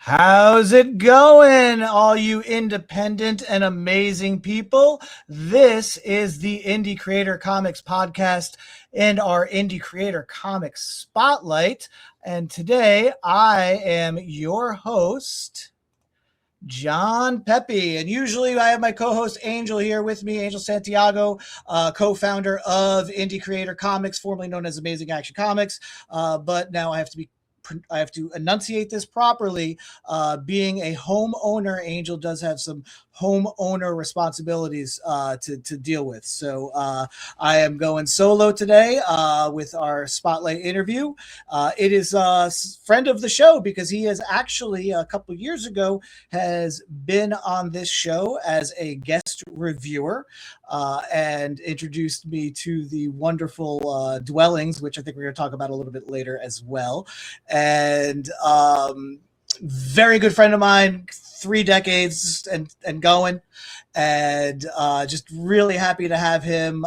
How's it going, all you independent and amazing people? This is the Indie Creator Comics Podcast and our Indie Creator Comics Spotlight. And today I am your host, John Pepe. And usually I have my co-host Angel here with me, Angel Santiago, co-founder of Indie Creator Comics, formerly known as Amazing Action Comics. But now I have to enunciate this properly. Being a homeowner, Angel does have some homeowner responsibilities to deal with. So I am going solo today with our spotlight interview. It is a friend of the show because he has actually a couple of years ago has been on this show as a guest reviewer and introduced me to the wonderful dwellings, which I think we're going to talk about a little bit later as well. And very good friend of mine, 3 decades and going, and just really happy to have him.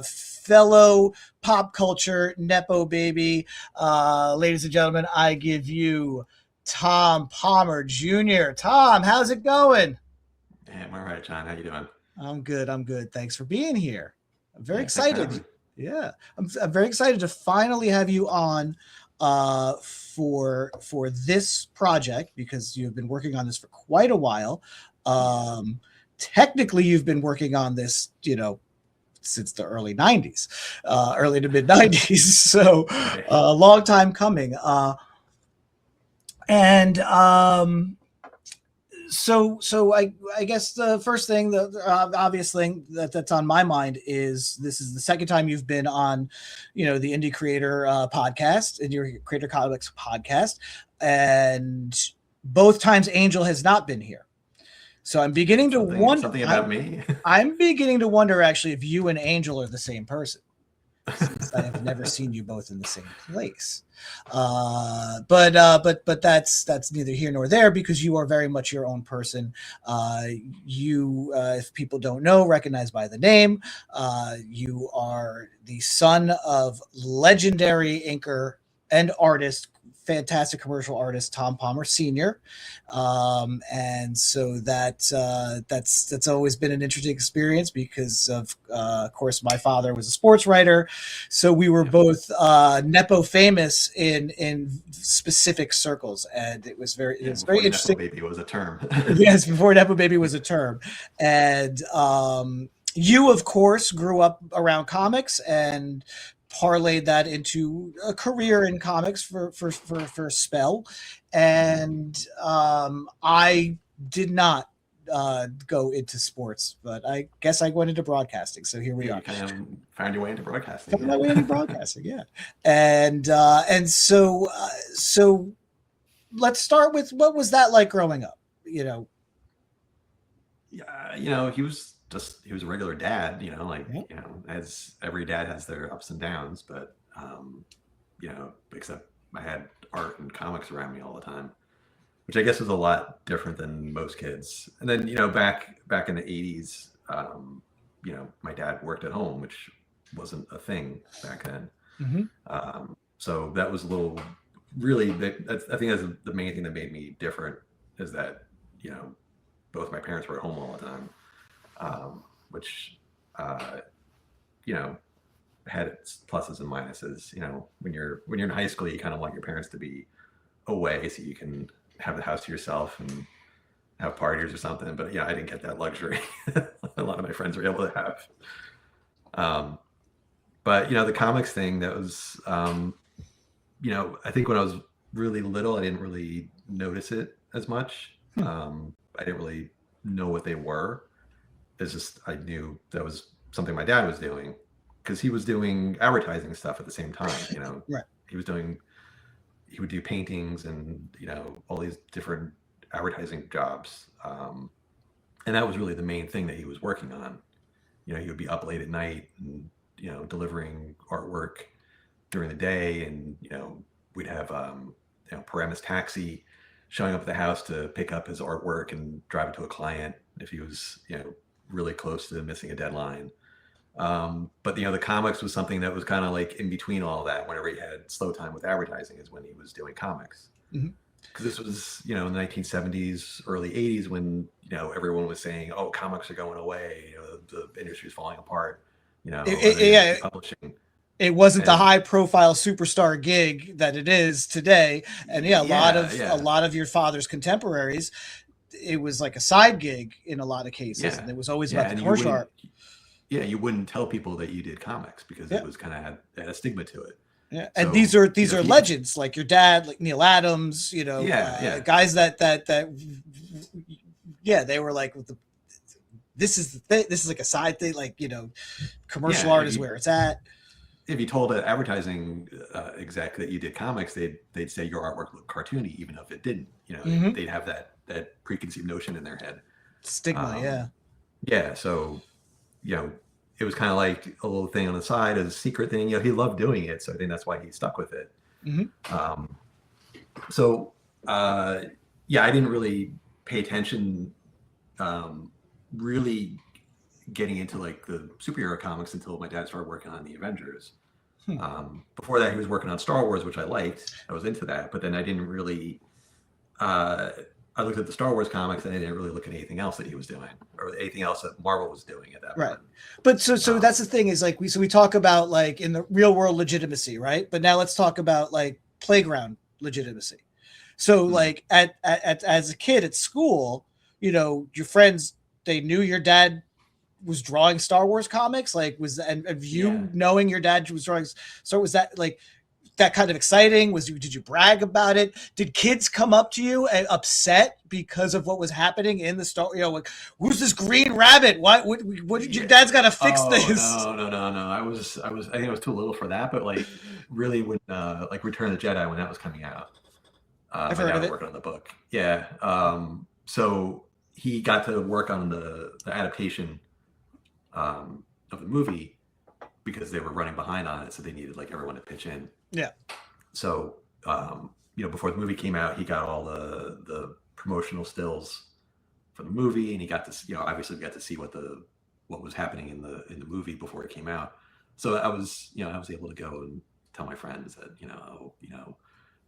Fellow pop culture Nepo baby. Ladies and gentlemen, I give you Tom Palmer Jr. Tom, how's it going? Hey, I'm all right, John. How you doing? I'm good. Thanks for being here. I'm very excited. Yeah, I'm very excited to finally have you on for this project because you've been working on this for quite a while. Technically, you've been working on this, since the early 90s, early to mid 90s. So a long time coming. So I guess the first thing, the obvious thing that's on my mind is this is the second time you've been on, the Indie Creator podcast and your Creator Comics podcast, and both times Angel has not been here. So I'm beginning to wonder something about me. I'm beginning to wonder actually if you and Angel are the same person, since I have never seen you both in the same place. But that's neither here nor there because you are very much your own person. If people don't know, recognize by the name, you are the son of legendary inker and artist, fantastic commercial artist Tom Palmer Sr. And so that's always been an interesting experience because of course my father was a sports writer, so we were both Nepo famous in specific circles, and it was very interesting. Nepo baby was a term. Yes, before Nepo baby was a term, and you of course grew up around comics and parlayed that into a career in comics for a spell. And I did not go into sports, but I guess I went into broadcasting. So here we are. You kind of found your way into broadcasting. Found my way into broadcasting, yeah. And so let's start with, what was that like growing up? Yeah, he was a regular dad, as every dad has their ups and downs, but except I had art and comics around me all the time, which I guess was a lot different than most kids. And then, back in the 80s, my dad worked at home, which wasn't a thing back then. Mm-hmm. So that was a little really big. I think that's the main thing that made me different, is that, both my parents were at home all the time. Which had its pluses and minuses. When you're in high school, you kind of want your parents to be away so you can have the house to yourself and have parties or something. But I didn't get that luxury. A lot of my friends were able to have. But the comics thing, that was I think when I was really little, I didn't really notice it as much. I didn't really know what they were. It's just, I knew that was something my dad was doing because he was doing advertising stuff at the same time. Right. He would do paintings and, all these different advertising jobs. And that was really the main thing that he was working on. He would be up late at night and, delivering artwork during the day. And, we'd have, Paramus Taxi showing up at the house to pick up his artwork and drive it to a client if he was, really close to missing a deadline. But the comics was something that was kind of like in between all that. Whenever he had slow time with advertising is when he was doing comics. Mm-hmm. because this was, you know, in the 1970s, early 80s, when, you know, everyone was saying, oh, comics are going away, you know, the industry is falling apart, you know, and then Yeah, publishing. it wasn't the And high profile superstar gig that it is today. And yeah, yeah, a yeah, lot of your father's contemporaries, it was like a side gig in a lot of cases, and yeah, it was always yeah. about the And you commercial wouldn't, art. yeah, you wouldn't tell people that you did comics because it Yeah. was kind of had a stigma to it. Yeah, and So, you these know, are if you, legends like your dad, like Neil Adams, yeah, yeah, guys that yeah, they were like this is the thing, this is like a side thing, like yeah. commercial art is where it's at. If you told an advertising exec that you did comics, they'd say your artwork looked cartoony, even if it didn't. You know, Mm-hmm. they'd have that preconceived notion in their head. Stigma, Um, yeah. yeah, so you know, it was kind of like a little thing on the side, as a secret thing. You know, he loved doing it, so I think that's why he stuck with it. Mm-hmm. Um, so uh, yeah, I didn't really pay attention, really getting into like the superhero comics until my dad started working on the Avengers. Hmm. Before that, he was working on Star Wars, which I liked. I was into that, but then I didn't really. Uh, I looked at the Star Wars comics, and I didn't really look at anything else that he was doing, or anything else that Marvel was doing at that Right. point. But so that's the thing, is like we talk about like in the real world legitimacy, right? But now let's talk about like playground legitimacy. So like at as a kid at school, your friends, they knew your dad was drawing Star Wars comics, like and you Yeah. knowing your dad was drawing, so was that like that kind of exciting? Did you brag about it? Did kids come up to you and upset because of what was happening in the story? Like, who's this green rabbit? What did your dad's got to fix Oh this? no. I think I was too little for that, but like really when like Return of the Jedi, when that was coming out, I've my heard dad of was it. working on the book. Yeah. So he got to work on the adaptation of the movie because they were running behind on it, so they needed like everyone to pitch in. Yeah. So before the movie came out, he got all the promotional stills for the movie, and he got to obviously got to see what was happening in the movie before it came out. So I was able to go and tell my friends that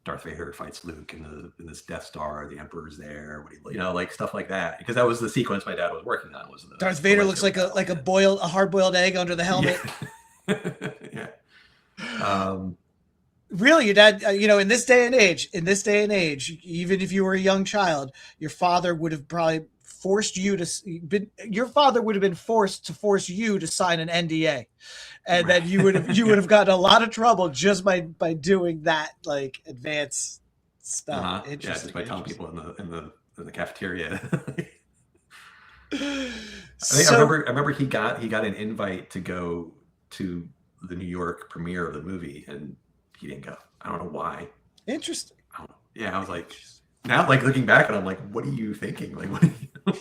Darth Vader fights Luke in this Death Star, the Emperor's there, like stuff like that, because that was the sequence my dad was working on. Was Darth Vader looks like battle, a hard boiled egg under the helmet. Yeah. yeah. Really, your dad, in this day and age, even if you were a young child, your father would have probably forced you to your father would have been forced to force you to sign an NDA, and then you would have gotten a lot of trouble just by doing that, like advanced stuff. Yeah, just by telling people in the cafeteria. I remember he got an invite to go to the New York premiere of the movie, and he didn't go. I don't know why. Interesting. I don't know. Yeah, I was like, now like looking back, and I'm like, what are you thinking? Like, what?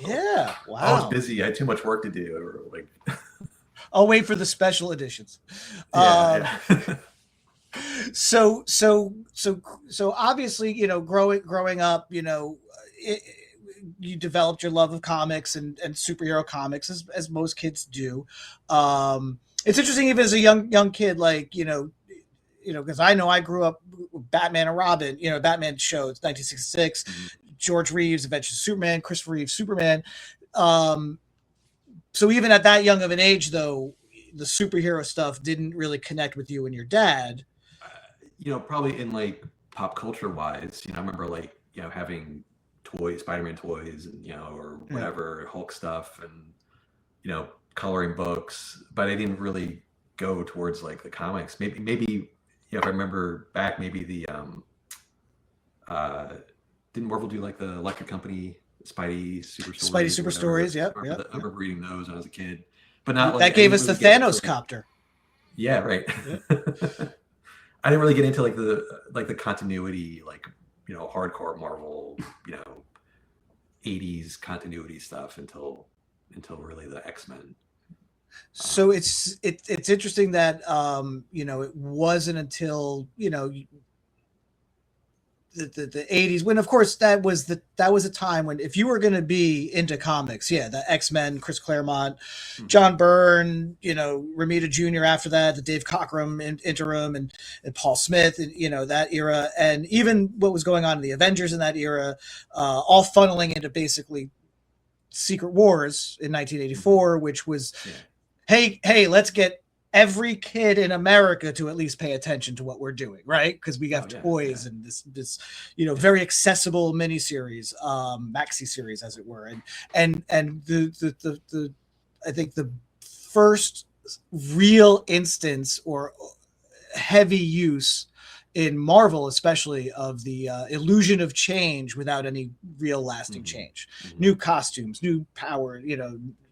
Yeah, wow. I was busy. I had too much work to do. Or like, I'll wait for the special editions. Yeah. So obviously, growing up, you developed your love of comics and superhero comics, as most kids do. It's interesting, even as a young kid, like, because I know I grew up with Batman and Robin, Batman show, it's 1966, George Reeves, Adventures of Superman, Christopher Reeves, Superman. So even at that young of an age, though, the superhero stuff didn't really connect with you and your dad. Probably in like pop culture wise, I remember like, having toys, Spider-Man toys, and, or whatever, Hulk stuff, and, coloring books, but I didn't really go towards like the comics. Maybe if I remember back, maybe the didn't Marvel do like the Electric Company Spidey Super Stories? Spidey Super Stories, yep. I remember reading those when I was a kid, but not like that gave us the Thanos copter. Yeah, right. Yep. I didn't really get into like the continuity, like hardcore Marvel, 80s continuity stuff until really the X-Men. So it's interesting that it wasn't until the 80s, when of course that was a time when if you were going to be into comics, the X-Men, Chris Claremont, John Byrne, Romita Jr. after that, the Dave Cockrum interim, and Paul Smith, and that era, and even what was going on in the Avengers in that era, all funneling into basically Secret Wars in 1984, which was hey, let's get every kid in America to at least pay attention to what we're doing, right? Because we have toys and this very accessible miniseries, maxi series, as it were, and the I think the first real instance or heavy use in Marvel, especially, of the illusion of change without any real lasting change. New costumes, new power.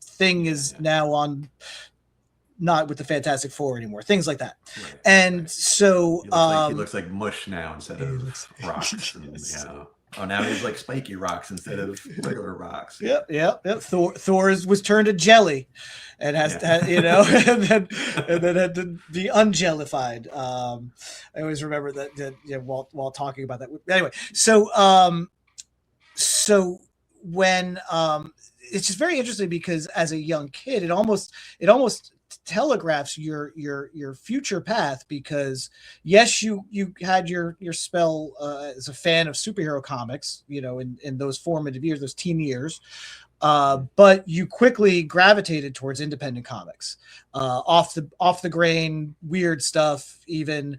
Thing is now on. Not with the Fantastic Four anymore, things like that. Right, and so he looks like mush now instead of rocks. And, now he's like spiky rocks instead of regular rocks. Yep. Thor's was turned to jelly, and has to, and then had to be unjellified. I always remember that while talking about that. Anyway, so when it's just very interesting because as a young kid, it almost telegraphs your future path, because yes, you had your spell as a fan of superhero comics, in those formative years, those teen years, but you quickly gravitated towards independent comics, off the grain, weird stuff. Even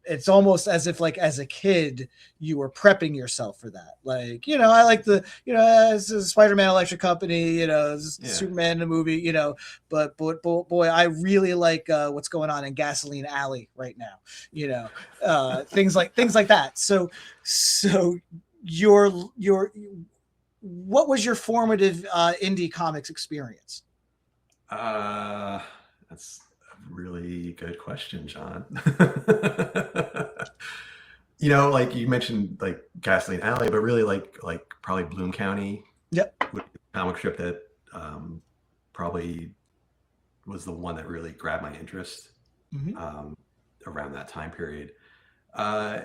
it's almost as if, like, as a kid, you were prepping yourself for that. Like, I like the Spider-Man Electric Company, Superman the movie, but boy, I really like what's going on in Gasoline Alley right now. Things like that. So your what was your formative indie comics experience? That's a really good question, John. Like you mentioned, like Gasoline Alley, but really like probably Bloom County. Yep. Comic strip that probably was the one that really grabbed my interest around that time period. I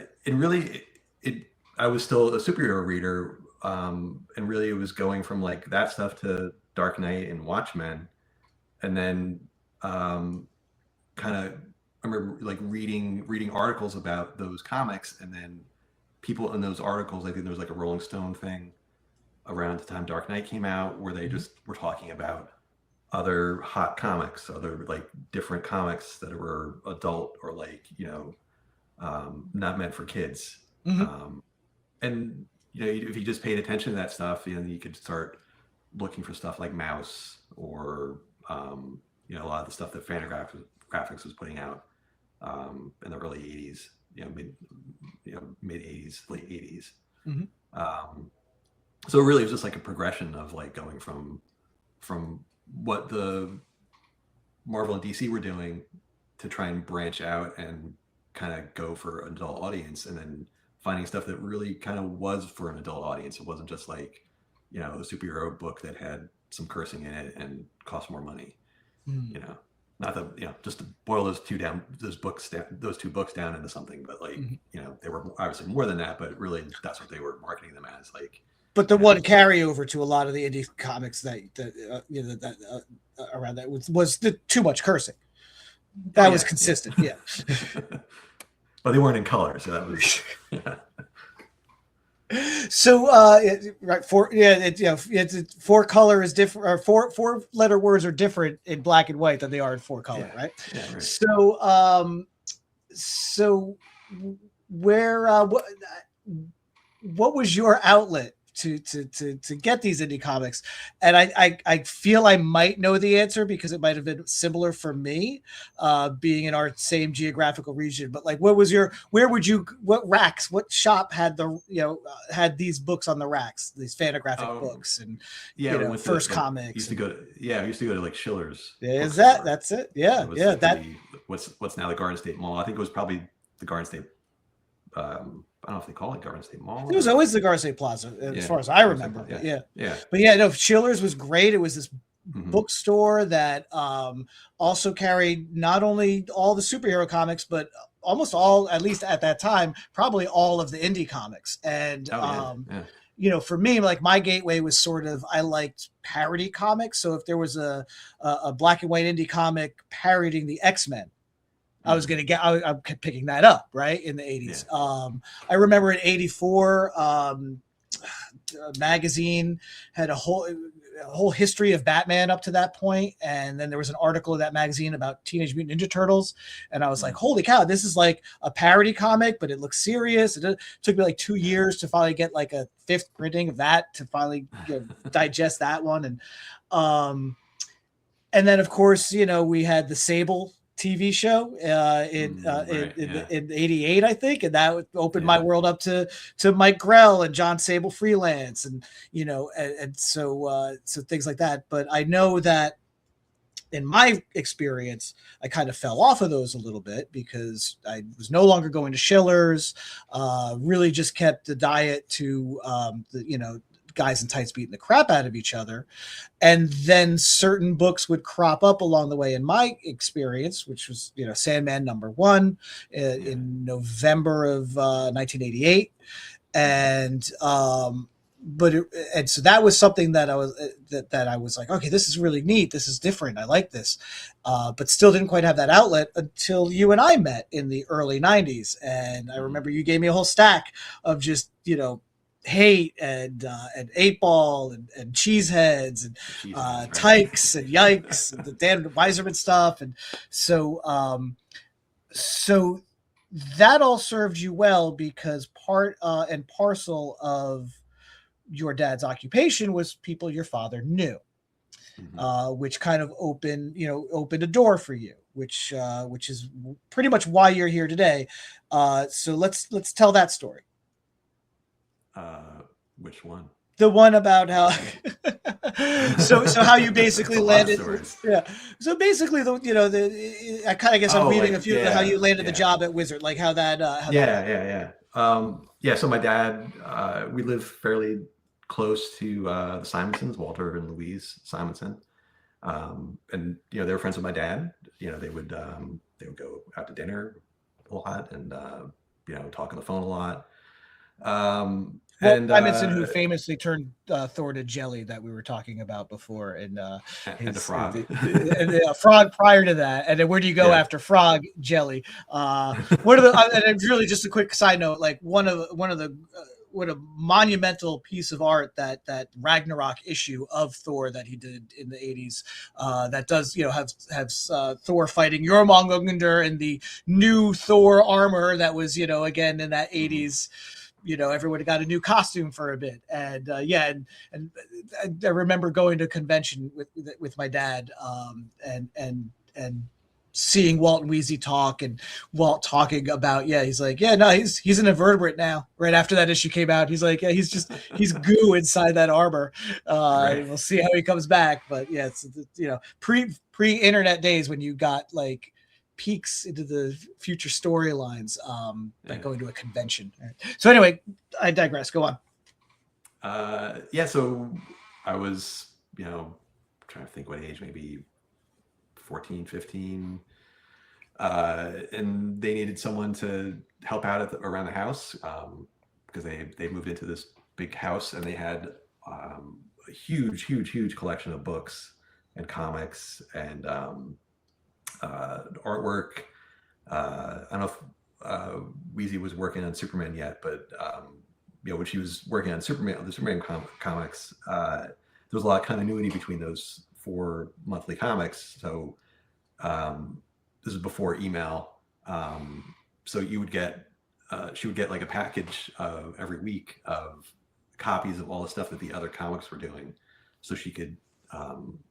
was still a superhero reader. And really it was going from like that stuff to Dark Knight and Watchmen. And then I remember like reading articles about those comics, and then people in those articles, I think there was like a Rolling Stone thing around the time Dark Knight came out, where they just were talking about other hot comics, other like different comics that were adult or like, not meant for kids. And if you just paid attention to that stuff, you could start looking for stuff like Mouse or, a lot of the stuff that Fantagraphics was putting out in the early 80s, mid 80s, late 80s. So it really was just like a progression of like going from what the Marvel and DC were doing to try and branch out and kind of go for an adult audience, and then finding stuff that really kind of was for an adult audience. It wasn't just like, a superhero book that had some cursing in it and cost more money. Not that, just to boil those two books down into something, but like, they were obviously more than that, but really that's what they were marketing them as. Like, but the one carryover to a lot of the indie comics that around that was the too much cursing. That was consistent. Yeah. But they weren't in color, so that was. So right, four color is different, or four letter words are different in black and white than they are in four color, right? Yeah, right. So where what was your outlet to get these indie comics? And I feel I might know the answer because it might have been similar for me, being in our same geographical region. But like, what shop had had these books on the racks, these Fantagraphic books, and First Comics? We used to go to like Schiller's. That's it. Yeah. What's now the Garden State Mall. I think it was probably the Garden State. I don't know if they call it Garden State Mall. It was always the Garden State Plaza, as far as I remember. Yeah. But Schiller's was great. It was this bookstore that also carried not only all the superhero comics, but almost all, at least at that time, probably all of the indie comics. And Oh yeah, yeah. for me, like my gateway was sort of, I liked parody comics. So if there was a black and white indie comic parodying the X-Men, I was going to get, I'm picking that up right in the 80s. Yeah. I remember in 84, magazine had a whole history of Batman up to that point, and then there was an article in that magazine about Teenage Mutant Ninja Turtles, and I was like, holy cow, this is like a parody comic, but it looks serious. It took me like 2 years to finally get like a 5th printing of that, to finally digest that one. And then of course, we had the Sable TV show in '88, I think, and that opened my world up to Mike Grell and John Sable freelance, and so things like that. But I know that in my experience, I kind of fell off of those a little bit because I was no longer going to Schiller's. Really, just kept the diet to guys in tights beating the crap out of each other. And then certain books would crop up along the way in my experience, which was, Sandman #1 in November of 1988. And so that was something that I was that I was like, okay, this is really neat. This is different. I like this, but still didn't quite have that outlet until you and I met in the early '90s. And I remember you gave me a whole stack of just Hate and 8-Ball and Cheeseheads and Tykes and Yikes and the Dan Weiserman stuff, and so that all served you well, because part and parcel of your dad's occupation was people your father knew, which kind of opened a door for you, which is pretty much why you're here today. So let's tell that story. Which one? The one about how so how you basically landed. Yeah. So basically, I kind of guess I'm reading a few how you landed the job at Wizard, like how that. So my dad, we live fairly close to the Simonsons, Walter and Louise Simonson, and they were friends with my dad. They would go out to dinner a lot and talk on the phone a lot. Simonson, who famously turned Thor to jelly, that we were talking about before, and the Frog, Frog prior to that, and then where do you go after Frog? Jelly. What are the? And it's really just a quick side note, like what a monumental piece of art that Ragnarok issue of Thor that he did in the 80s, that does have Thor fighting Jormungandr in the new Thor armor that was again in that 80s. Everyone got a new costume for a bit, and and I remember going to a convention with my dad, and seeing Walt and Weezy talk, and Walt talking about he's like, he's an invertebrate now. Right after that issue came out, he's like, he's goo inside that armor. Right. We'll see how he comes back, but it's pre-internet days when you got like peeks into the future storylines that go into a convention. So anyway, I digress. Go on. So I was, trying to think what age, maybe 14, 15. And they needed someone to help out around the house because they moved into this big house, and they had a huge collection of books and comics and artwork. I don't know if Weezy was working on Superman yet, but when she was working on the Superman comics, there was a lot of continuity between those 4 monthly comics. So this is before email, so you would get she would get like a package every week of copies of all the stuff that the other comics were doing, so she could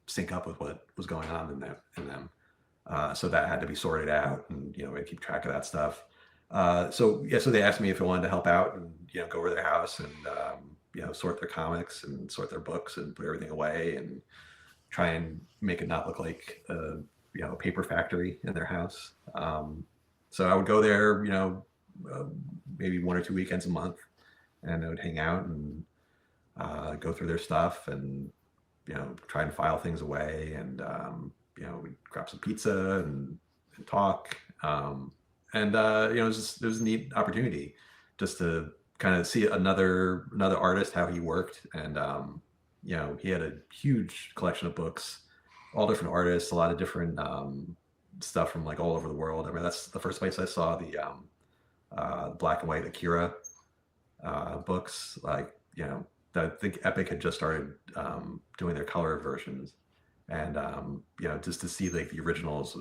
sync up with what was going on in them. So that had to be sorted out, and we keep track of that stuff. So they asked me if I wanted to help out and go over their house and sort their comics and sort their books and put everything away and try and make it not look like a paper factory in their house. So I would go there, maybe 1 or 2 weekends a month, and I would hang out and go through their stuff and try and file things away, and we'd grab some pizza and talk. and it was a neat opportunity just to kind of see another artist, how he worked. And he had a huge collection of books, all different artists, a lot of different stuff from like all over the world. I mean, that's the first place I saw the black and white Akira books. Like, I think Epic had just started doing their color versions, and just to see like the originals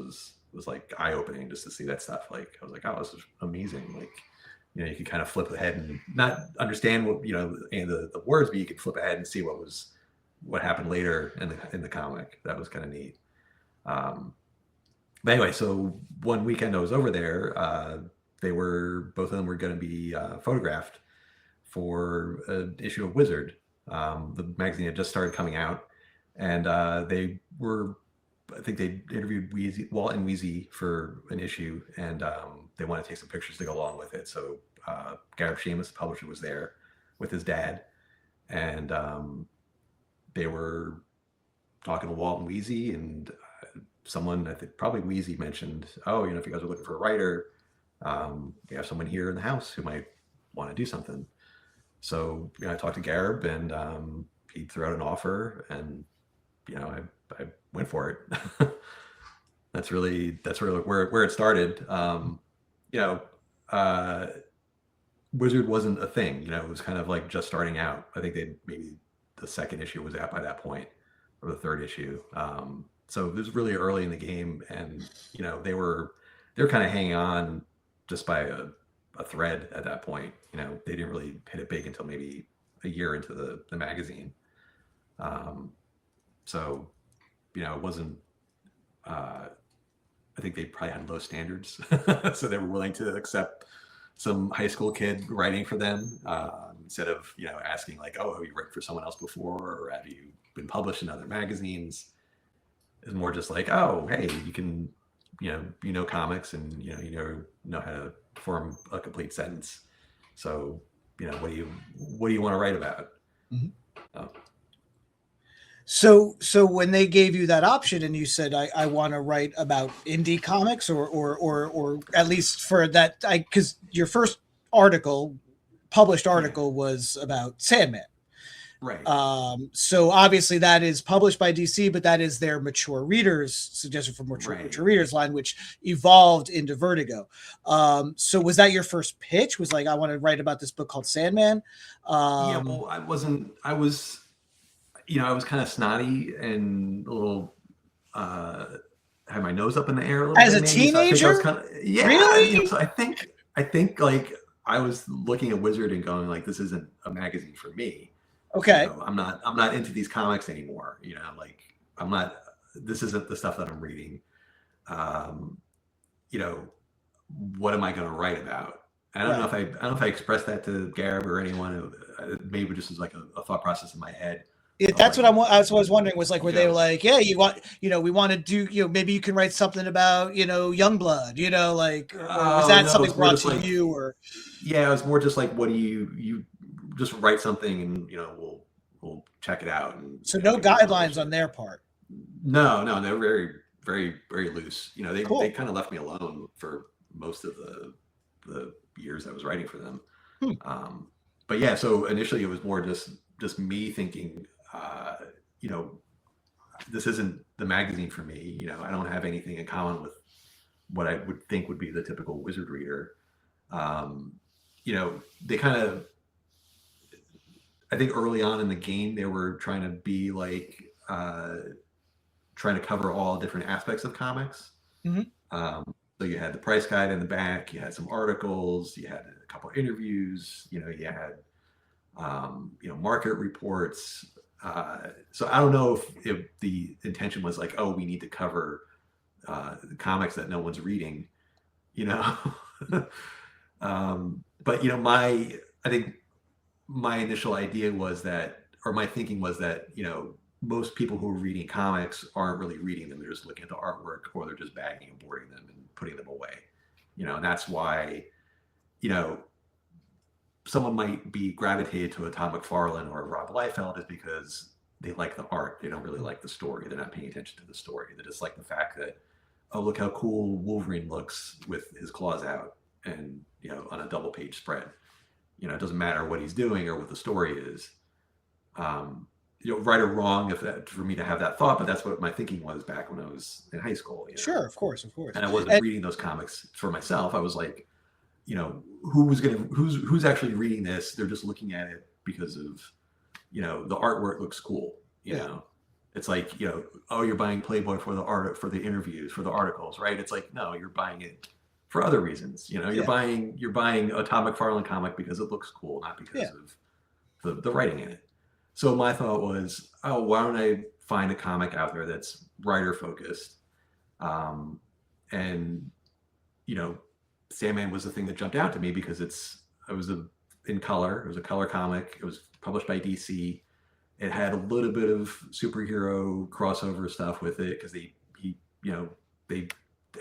was like eye opening, just to see that stuff. Like I was like, oh, this is amazing. Like, you could kind of flip ahead and not understand what and the words, but you could flip ahead and see what happened later in the comic. That was kind of neat. But anyway, so one weekend I was over there, both of them were going to be photographed for an issue of Wizard. The magazine had just started coming out, and I think they interviewed Walt and Wheezy for an issue, and they wanted to take some pictures to go along with it. So Gareb Shamus, the publisher, was there with his dad, and they were talking to Walt and Wheezy, and someone, I think probably Wheezy, mentioned, oh, if you guys are looking for a writer, we have someone here in the house who might want to do something. So I talked to Gareb, and he threw out an offer, and I went for it. That's really where it started. Wizard wasn't a thing. It was kind of like just starting out. I think maybe the second issue was out by that point, or the third issue. So it was really early in the game, and they were kind of hanging on just by a thread at that point. They didn't really hit it big until maybe a year into the magazine. So it wasn't. I think they probably had low standards, so they were willing to accept some high school kid writing for them, instead of asking like, oh, have you written for someone else before, or have you been published in other magazines? It's more just like, oh, hey, you can comics, and you know how to form a complete sentence. So what do you want to write about? Mm-hmm. So when they gave you that option and you said, I want to write about indie comics, or at least for that, because your first published article was about Sandman. Right. So obviously that is published by DC, but that is their mature readers suggestion for mature readers line, which evolved into Vertigo. So was that your first pitch? Was like, I want to write about this book called Sandman? Yeah, well, I was kind of snotty and a little, had my nose up in the air a little as bit. As a teenager? So really? So I think like I was looking at Wizard and going like, this isn't a magazine for me. Okay. I'm not into these comics anymore. Like this isn't the stuff that I'm reading. What am I going to write about? I don't know if I expressed that to Gareb or anyone. Maybe just as like a thought process in my head. That's what I was wondering, was like, were they like, yeah, we want to do, maybe you can write something about, Youngblood, like, was that something brought to you, or? Yeah, it was more just like, what do you just write something and, we'll check it out. And, so no guidelines on their part. No, they're very, very, very loose. Cool. They kind of left me alone for most of the years I was writing for them. But yeah, so initially it was more just me thinking, this isn't the magazine for me. I don't have anything in common with what I would think would be the typical Wizard reader. They kind of, I think early on in the game, they were trying to be like, trying to cover all different aspects of comics. Mm-hmm. So you had the price guide in the back, you had some articles, you had a couple of interviews, you had, market reports. So I don't know if the intention was like, oh, we need to cover comics that no one's reading, but I think my initial idea was that, or my thinking was that, most people who are reading comics aren't really reading them. They're just looking at the artwork, or they're just bagging and boarding them and putting them away, and that's why, someone might be gravitated to a Todd McFarlane or a Rob Liefeld is because they like the art. They don't really like the story. They're not paying attention to the story. They just like the fact that, oh, look how cool Wolverine looks with his claws out, and on a double page spread. It doesn't matter what he's doing or what the story is. Right or wrong if that, for me to have that thought, but that's what my thinking was back when I was in high school. Sure, of course. And I wasn't reading those comics for myself. I was like, who's actually reading this? They're just looking at it because of, the artwork looks cool. You know, it's like, oh, you're buying Playboy for the art, for the interviews, for the articles, right? It's like, no, you're buying it for other reasons. You're buying a Todd McFarlane comic because it looks cool, not because of the writing in it. So my thought was, oh, why don't I find a comic out there that's writer focused? And Sandman was the thing that jumped out to me because it was in color. It was a color comic. It was published by DC. It had a little bit of superhero crossover stuff with it because they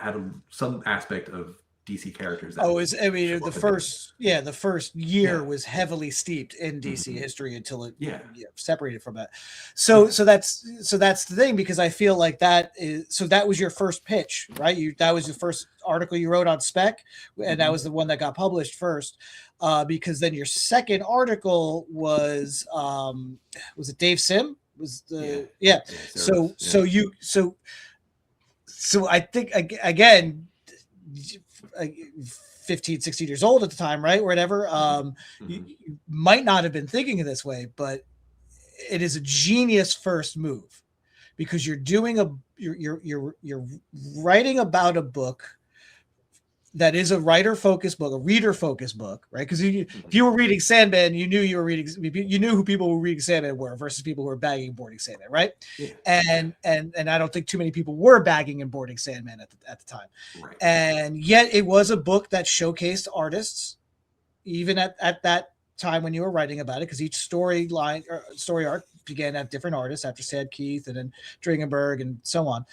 had some aspect of DC characters. The first year was heavily steeped in DC history until it separated from that. So that's the thing, because I feel like that was your first pitch, right? That was the first article you wrote on Spec, and that was the one that got published first. Because then your second article was it Dave Sim? So I think again, 15, 16 years old at the time, right? Or whatever. You might not have been thinking of this way, but it is a genius first move, because you're writing about a book that is a writer-focused book, a reader-focused book, right? Because if you were reading Sandman, you knew who people who were reading Sandman were versus people who were bagging and boarding Sandman, right? Yeah. And I don't think too many people were bagging and boarding Sandman at the time. Right. And yet it was a book that showcased artists, even at that time when you were writing about it, because each story arc began to have different artists after Sad Keith and then Dringenberg and so on.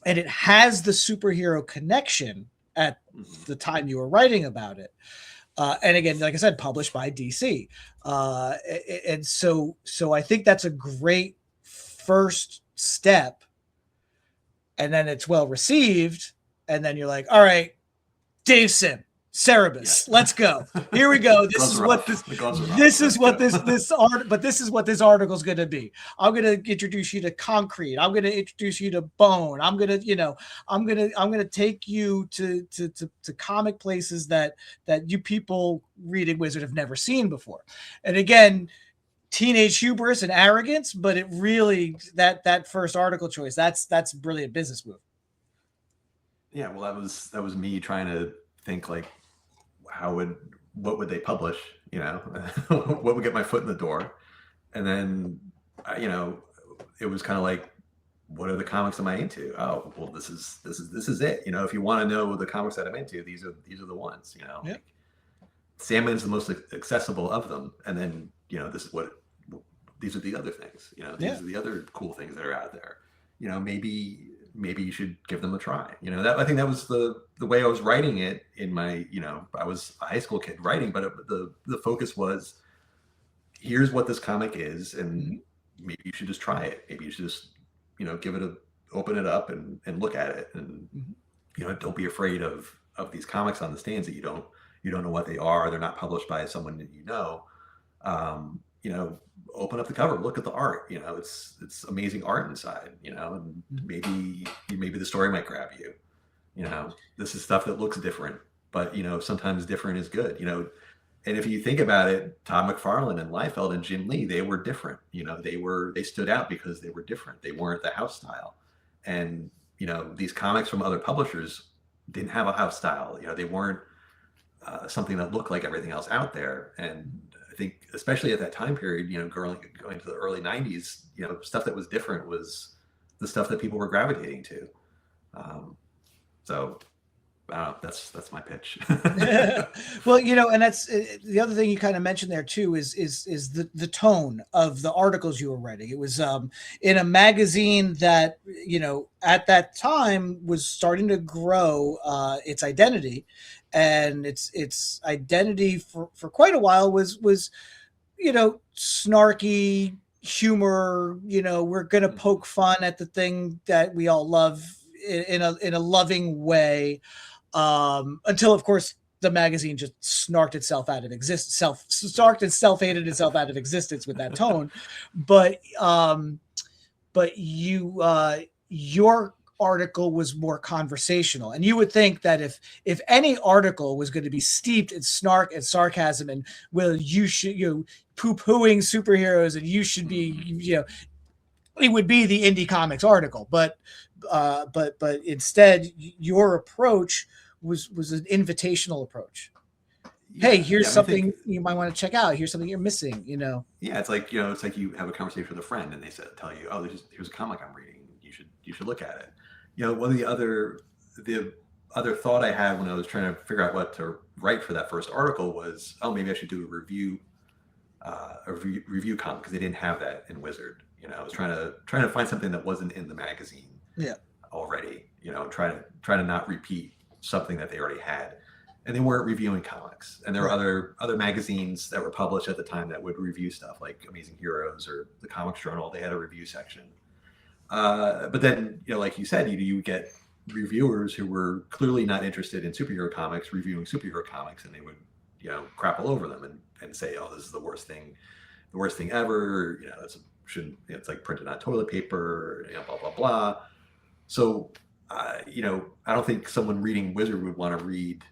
And it has the superhero connection at the time you were writing about it. And again, like I said, published by DC. And so I think that's a great first step. And then it's well received. And then you're like, all right, Dave Sim, Cerebus, let's go. Here we go. This is what this article is going to be. I'm going to introduce you to Concrete. I'm going to introduce you to Bone. I'm going to take you to comic places that you people reading Wizard have never seen before. And again, teenage hubris and arrogance, but it really, that first article choice, that's really a business move. Yeah, well, that was me trying to think like, what would they publish? What would get my foot in the door? And then, it was kind of like, what are the comics am I into? Oh, well, this is it. If you want to know the comics that I'm into, these are the ones. Yeah. Like, Sandman's the most accessible of them, and then these are the other things. These are the other cool things that are out there. Maybe you should give them a try. That I think that was the way I was writing it in my, I was a high school kid writing, but the focus was, here's what this comic is, and maybe you should just try it. Maybe you should just, open it up and look at it, and don't be afraid of these comics on the stands that you don't know what they are. They're not published by someone that open up the cover, look at the art. It's amazing art inside. And maybe the story might grab you. This is stuff that looks different, but sometimes different is good. And if you think about it, Todd McFarlane and Liefeld and Jim Lee, they were different. They stood out because they were different. They weren't the house style. And these comics from other publishers didn't have a house style. They weren't something that looked like everything else out there. And I think, especially at that time period, going to the early 90s, stuff that was different was the stuff that people were gravitating to. So that's my pitch. Well, and that's the other thing you kind of mentioned there too, is the tone of the articles you were writing. It was in a magazine that, at that time was starting to grow its identity. And its identity for quite a while was snarky, humor, we're going to poke fun at the thing that we all love in a loving way, until of course the magazine just snarked itself out of self-hated itself out of existence with that tone. But your article was more conversational, and you would think that if any article was going to be steeped in snark and sarcasm and, well, you should, poo-pooing superheroes, and you should be, it would be the Indie Comics article. But instead your approach was an invitational approach. Hey, here's something you might want to check out. Here's something you're missing, Yeah, it's like, it's like you have a conversation with a friend and they tell you, oh, here's a comic I'm reading. You should look at it. One of the other thought I had when I was trying to figure out what to write for that first article was, oh, maybe I should do a review comic, because they didn't have that in Wizard. I was trying to find something that wasn't in the magazine already. Try to not repeat something that they already had. And they weren't reviewing comics. And there were other magazines that were published at the time that would review stuff, like Amazing Heroes or the Comics Journal. They had a review section. But then, like you said, you get reviewers who were clearly not interested in superhero comics reviewing superhero comics, and they would, crap all over them and say, oh, this is the worst thing ever. It's like printed on toilet paper, blah, blah, blah. So, I don't think someone reading Wizard would want to read,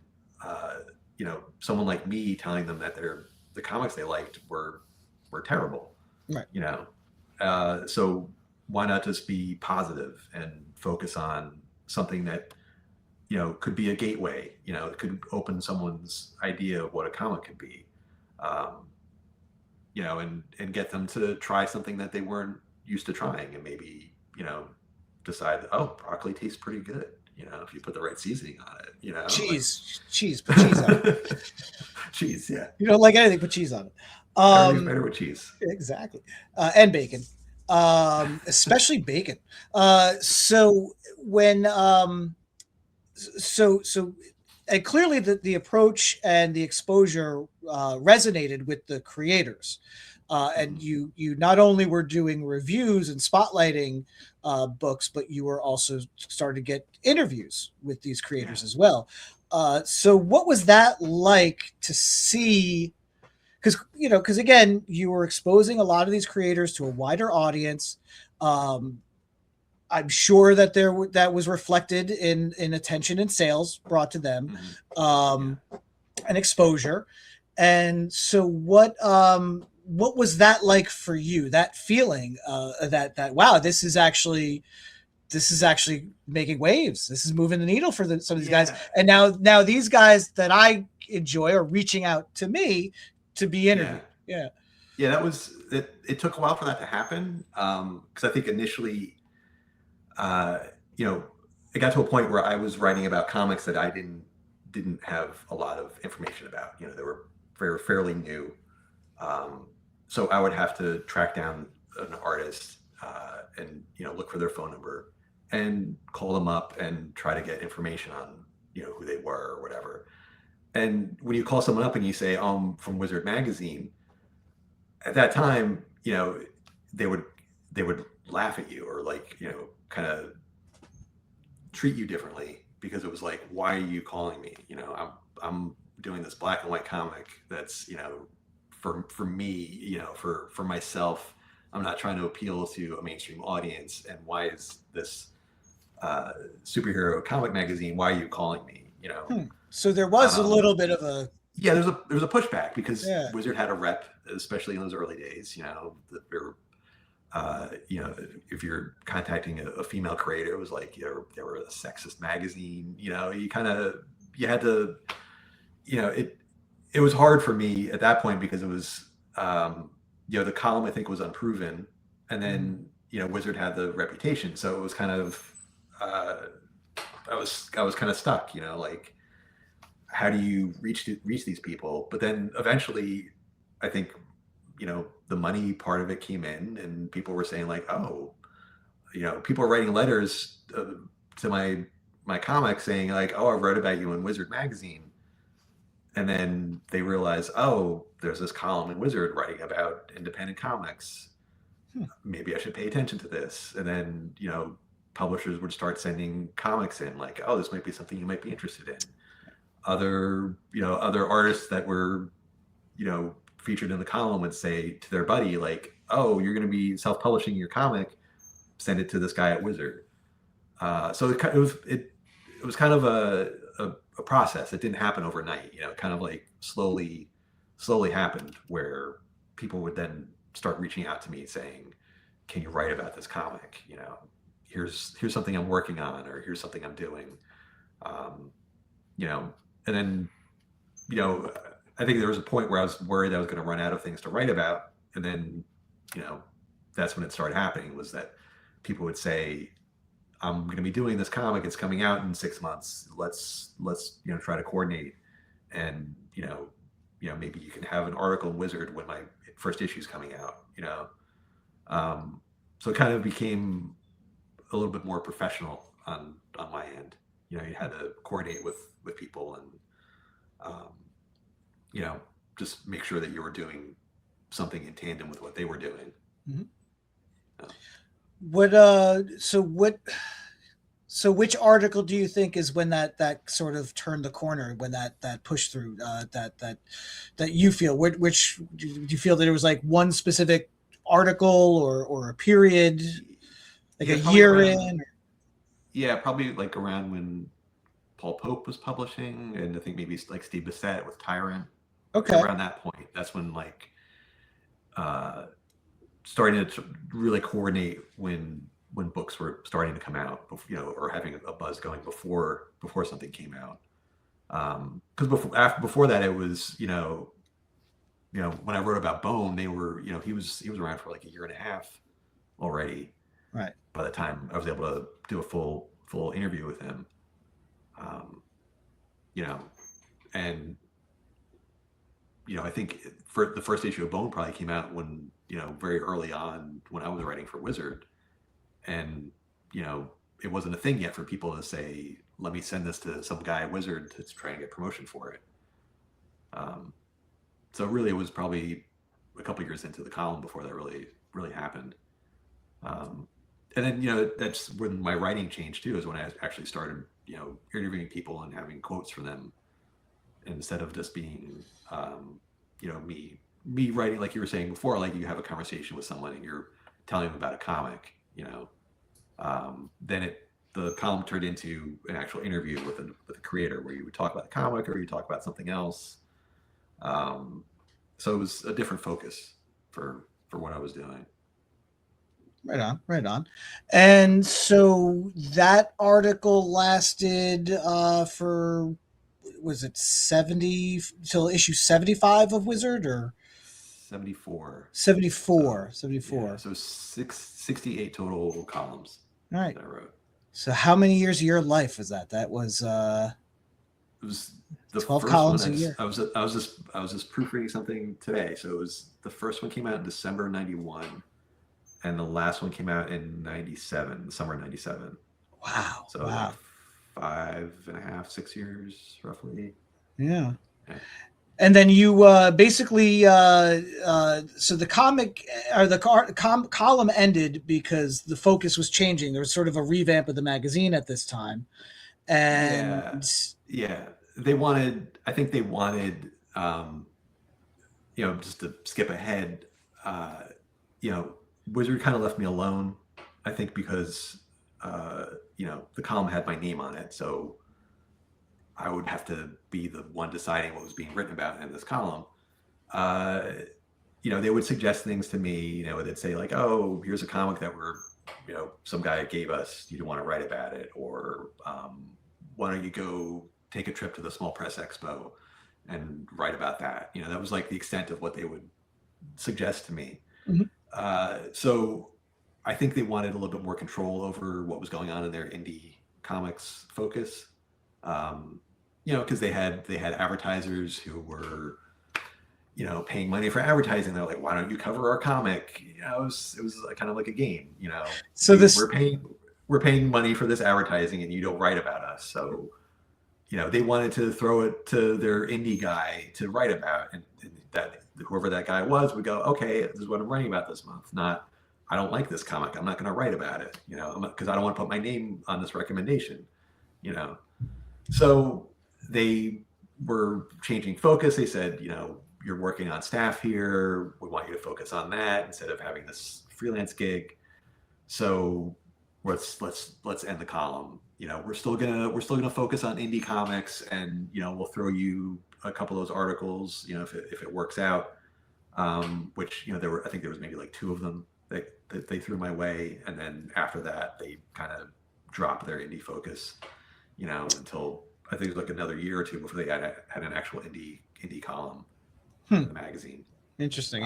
someone like me telling them that the comics they liked were terrible. Right. So why not just be positive and focus on something that, could be a gateway, it could open someone's idea of what a comic could be, and get them to try something that they weren't used to trying, and maybe, decide, oh, broccoli tastes pretty good. If you put the right seasoning on it, cheese, put cheese on it. Cheese, yeah. You don't like anything, put cheese on it. Better with cheese. Exactly. And bacon. Especially bacon. So when, and clearly the approach and the exposure resonated with the creators. And you not only were doing reviews and spotlighting books, but you were also starting to get interviews with these creators as well. So what was that like to see? Because again, you were exposing a lot of these creators to a wider audience. I'm sure that that was reflected in attention and sales brought to them, and exposure. And so what was that like for you? That feeling that wow, this is actually making waves. This is moving the needle for some of these guys. And now these guys that I enjoy are reaching out to me to be interviewed. Yeah. That was it. It took a while for that to happen, because I think initially, it got to a point where I was writing about comics that I didn't have a lot of information about. They were fairly new, so I would have to track down an artist and look for their phone number and call them up and try to get information on who they were or whatever. And when you call someone up and you say, I'm from Wizard Magazine, at that time, they would laugh at you, or kind of treat you differently, because it was like, why are you calling me? I'm doing this black and white comic that's, for me, for myself. I'm not trying to appeal to a mainstream audience. And why is this superhero comic magazine? Why are you calling me? So there was a little bit of a there was a pushback, because Wizard had a rep, especially in those early days. If you're contacting a female creator, it was like they were a sexist magazine. You had to. It was hard for me at that point, because it was the column, I think, was unproven, and then Wizard had the reputation, so it was kind of I was kind of stuck. How do you reach these people? But then eventually, I think the money part of it came in, and people were saying like, oh, people are writing letters to my comic saying like, oh, I wrote about you in Wizard Magazine. And then they realize, oh, there's this column in Wizard writing about independent comics. maybe I should pay attention to this. And then, publishers would start sending comics in like, oh, this might be something you might be interested in. Other artists that were, featured in the column would say to their buddy, like, oh, you're going to be self-publishing your comic, send it to this guy at Wizard. So it was kind of a process. It didn't happen overnight, kind of like slowly happened, where people would then start reaching out to me saying, can you write about this comic? Here's something I'm working on, or here's something I'm doing. And then, I think there was a point where I was worried I was going to run out of things to write about. And then, that's when it started happening, was that people would say, I'm going to be doing this comic. It's coming out in 6 months. Let's try to coordinate. And, maybe you can have an article in Wizard when my first issue is coming out, so it kind of became a little bit more professional on my end. You had to coordinate with people and, just make sure that you were doing something in tandem with what they were doing. Mm-hmm. So which article do you think is when that sort of turned the corner, when that push through, that you feel, which do you feel that it was like one specific article or a period, like a year in? Yeah, probably like around when Paul Pope was publishing, and I think maybe like Steve Bissette with Tyrant. Okay. Around that point, that's when like starting to really coordinate when books were starting to come out, or having a buzz going before something came out. Because before that, it was when I wrote about Bone, they were he was around for like a year and a half already. Right. By the time I was able to do a full interview with him, and I think for the first issue of Bone probably came out when very early on when I was writing for Wizard, and it wasn't a thing yet for people to say, let me send this to some guy at Wizard to try and get promotion for it. So really, it was probably a couple years into the column before that really happened. And then that's when my writing changed too, is when I actually started interviewing people and having quotes from them, instead of just being me writing, like you were saying before, like you have a conversation with someone and you're telling them about a comic, then the column turned into an actual interview with a creator, where you would talk about the comic or you talk about something else. So it was a different focus for what I was doing. Right on. And so that article lasted for, was it 70 till issue 75 of Wizard, or 74? 74. Yeah, so 68 total columns. All right. That I wrote. So how many years of your life was that? That was it was the 12 first columns one. a year. I was just proofreading something today. So it was, the first one came out in December 91, and the last one came out in 97, summer 97. Wow. So wow. 5.5, 6 years roughly. Yeah. And then you basically, so the comic, or the column ended because the focus was changing. There was sort of a revamp of the magazine at this time. And yeah. I think they wanted, just to skip ahead, Wizard kind of left me alone, I think, because, the column had my name on it. So I would have to be the one deciding what was being written about in this column. They would suggest things to me, they'd say like, oh, here's a comic that some guy gave us, do you want to write about it? Or why don't you go take a trip to the Small Press Expo and write about that? That was like the extent of what they would suggest to me. Mm-hmm. So I think they wanted a little bit more control over what was going on in their indie comics focus. Because they had advertisers who were, paying money for advertising. They're like, why don't you cover our comic? It was kind of like a game, So we're paying money for this advertising and you don't write about us. So, they wanted to throw it to their indie guy to write about, and that whoever that guy was would go, okay, this is what I'm writing about this month. Not, I don't like this comic. I'm not going to write about it, you know, because I don't want to put my name on this recommendation, you know. So they were changing focus. They said, you know, you're working on staff here. We want you to focus on that instead of having this freelance gig. So let's end the column. You know, we're still gonna focus on indie comics, and you know, we'll throw you a couple of those articles, you know, if it works out. Which, you know, I think there was maybe like 2 of them that they threw my way, and then after that they kind of dropped their indie focus, you know, until I think it was like another year or 2 before they had an actual indie column in the magazine. Interesting.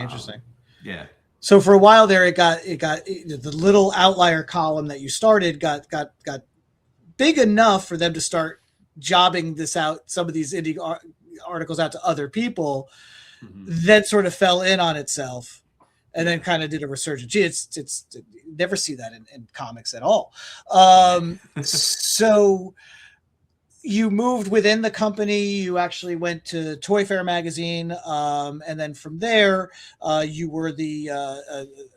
Yeah. So for a while there, it got the little outlier column that you started got big enough for them to start jobbing this out, some of these indie articles out to other people. Then sort of fell in on itself, and then kind of did a resurgence. Gee, it's never see that in comics at all. So you moved within the company. You actually went to Toy Fair magazine, and then from there, you were the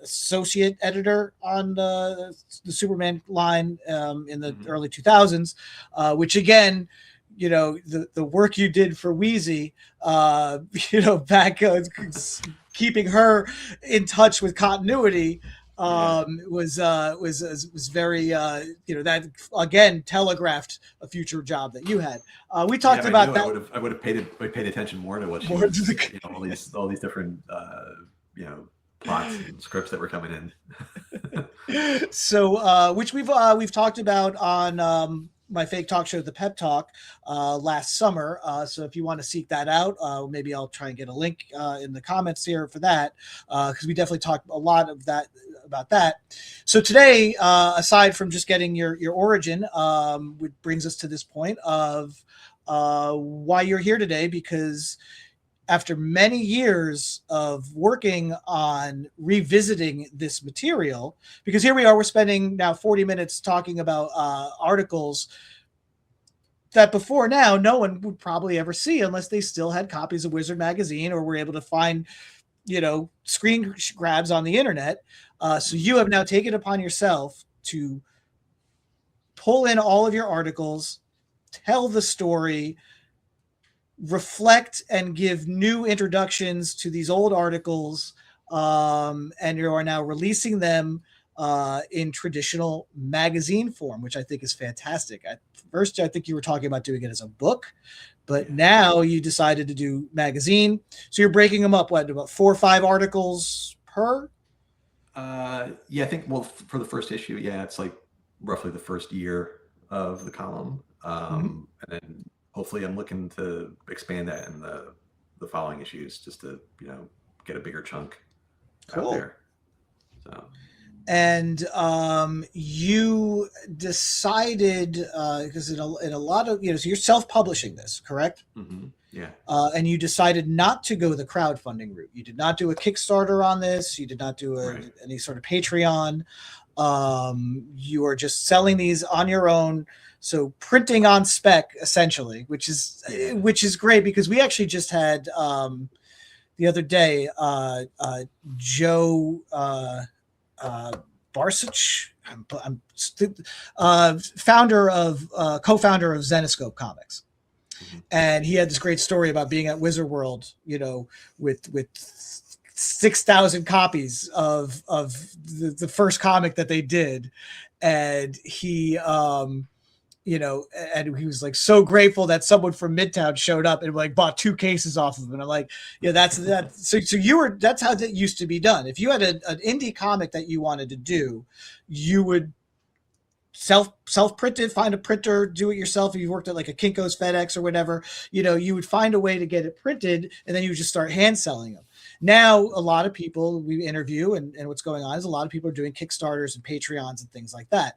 associate editor on the Superman line in the early 2000s, which again, you know, the work you did for Wheezy, you know, back keeping her in touch with continuity. Was very you know, that again telegraphed a future job that you had. We talked about that. I would have paid attention more to what she was, you know, all these different you know, plots and scripts that were coming in. So which we've talked about on my fake talk show, The Pep Talk, last summer. So if you want to seek that out, maybe I'll try and get a link in the comments here for that, because we definitely talked a lot about that. So today, aside from just getting your origin, which brings us to this point of why you're here today, because after many years of working on revisiting this material, because here we are, we're spending now 40 minutes talking about articles that before now no one would probably ever see unless they still had copies of Wizard magazine or were able to find, you know, screen grabs on the internet. So you have now taken upon yourself to pull in all of your articles, tell the story, reflect and give new introductions to these old articles, and you are now releasing them in traditional magazine form, which I think is fantastic. At first, I think you were talking about doing it as a book, but now you decided to do magazine. So you're breaking them up, what, about 4 or 5 articles per? Yeah, I think, well, for the first issue, yeah, it's like roughly the first year of the column. And then hopefully I'm looking to expand that in the following issues, just to, you know, get a bigger chunk out there. So. And you decided, because in a lot of, you know, so you're self-publishing this, correct? Yeah. And you decided not to go the crowdfunding route. You did not do a Kickstarter on this. You did not do any sort of Patreon. You are just selling these on your own. So printing on spec, essentially, which is great, because we actually just had the other day Joe Barsich, co-founder of Zenescope Comics, and he had this great story about being at Wizard World, you know, with 6,000 copies of the first comic that they did, and he you know, and he was like so grateful that someone from Midtown showed up and like bought 2 cases off of him. And I'm like, yeah, that's that. So that's how that used to be done. If you had an indie comic that you wanted to do, you would self-print it, find a printer, do it yourself. If you worked at like a Kinko's, FedEx or whatever, you know, you would find a way to get it printed, and then you would just start hand selling them. Now, a lot of people we interview and what's going on is a lot of people are doing Kickstarters and Patreons and things like that.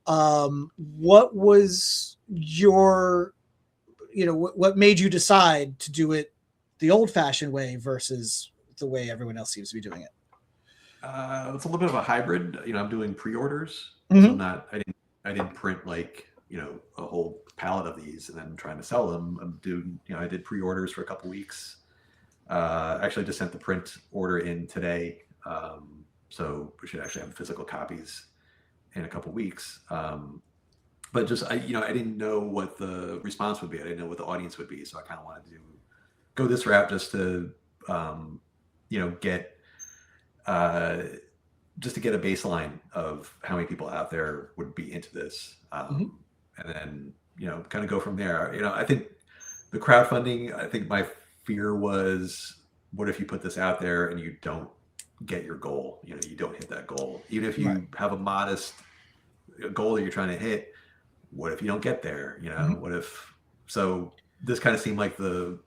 What was your, you know, what made you decide to do it the old-fashioned way versus the way everyone else seems to be doing it? It's a little bit of a hybrid. You know, I'm doing pre-orders, so I didn't print like, you know, a whole pallet of these and then trying to sell them. I'm doing, you know, I did pre-orders for a couple weeks. Actually just sent the print order in today. So we should actually have physical copies in a couple weeks. But just I didn't know what the response would be. I didn't know what the audience would be, so I kind of wanted to go this route just to get just to get a baseline of how many people out there would be into this, and then kind of go from there. I think the crowdfunding. I think my fear was, what if you put this out there and you don't get your goal? You don't hit that goal, even if you have a modest goal that you're trying to hit. What if you don't get there? What if? So this kind of seemed like the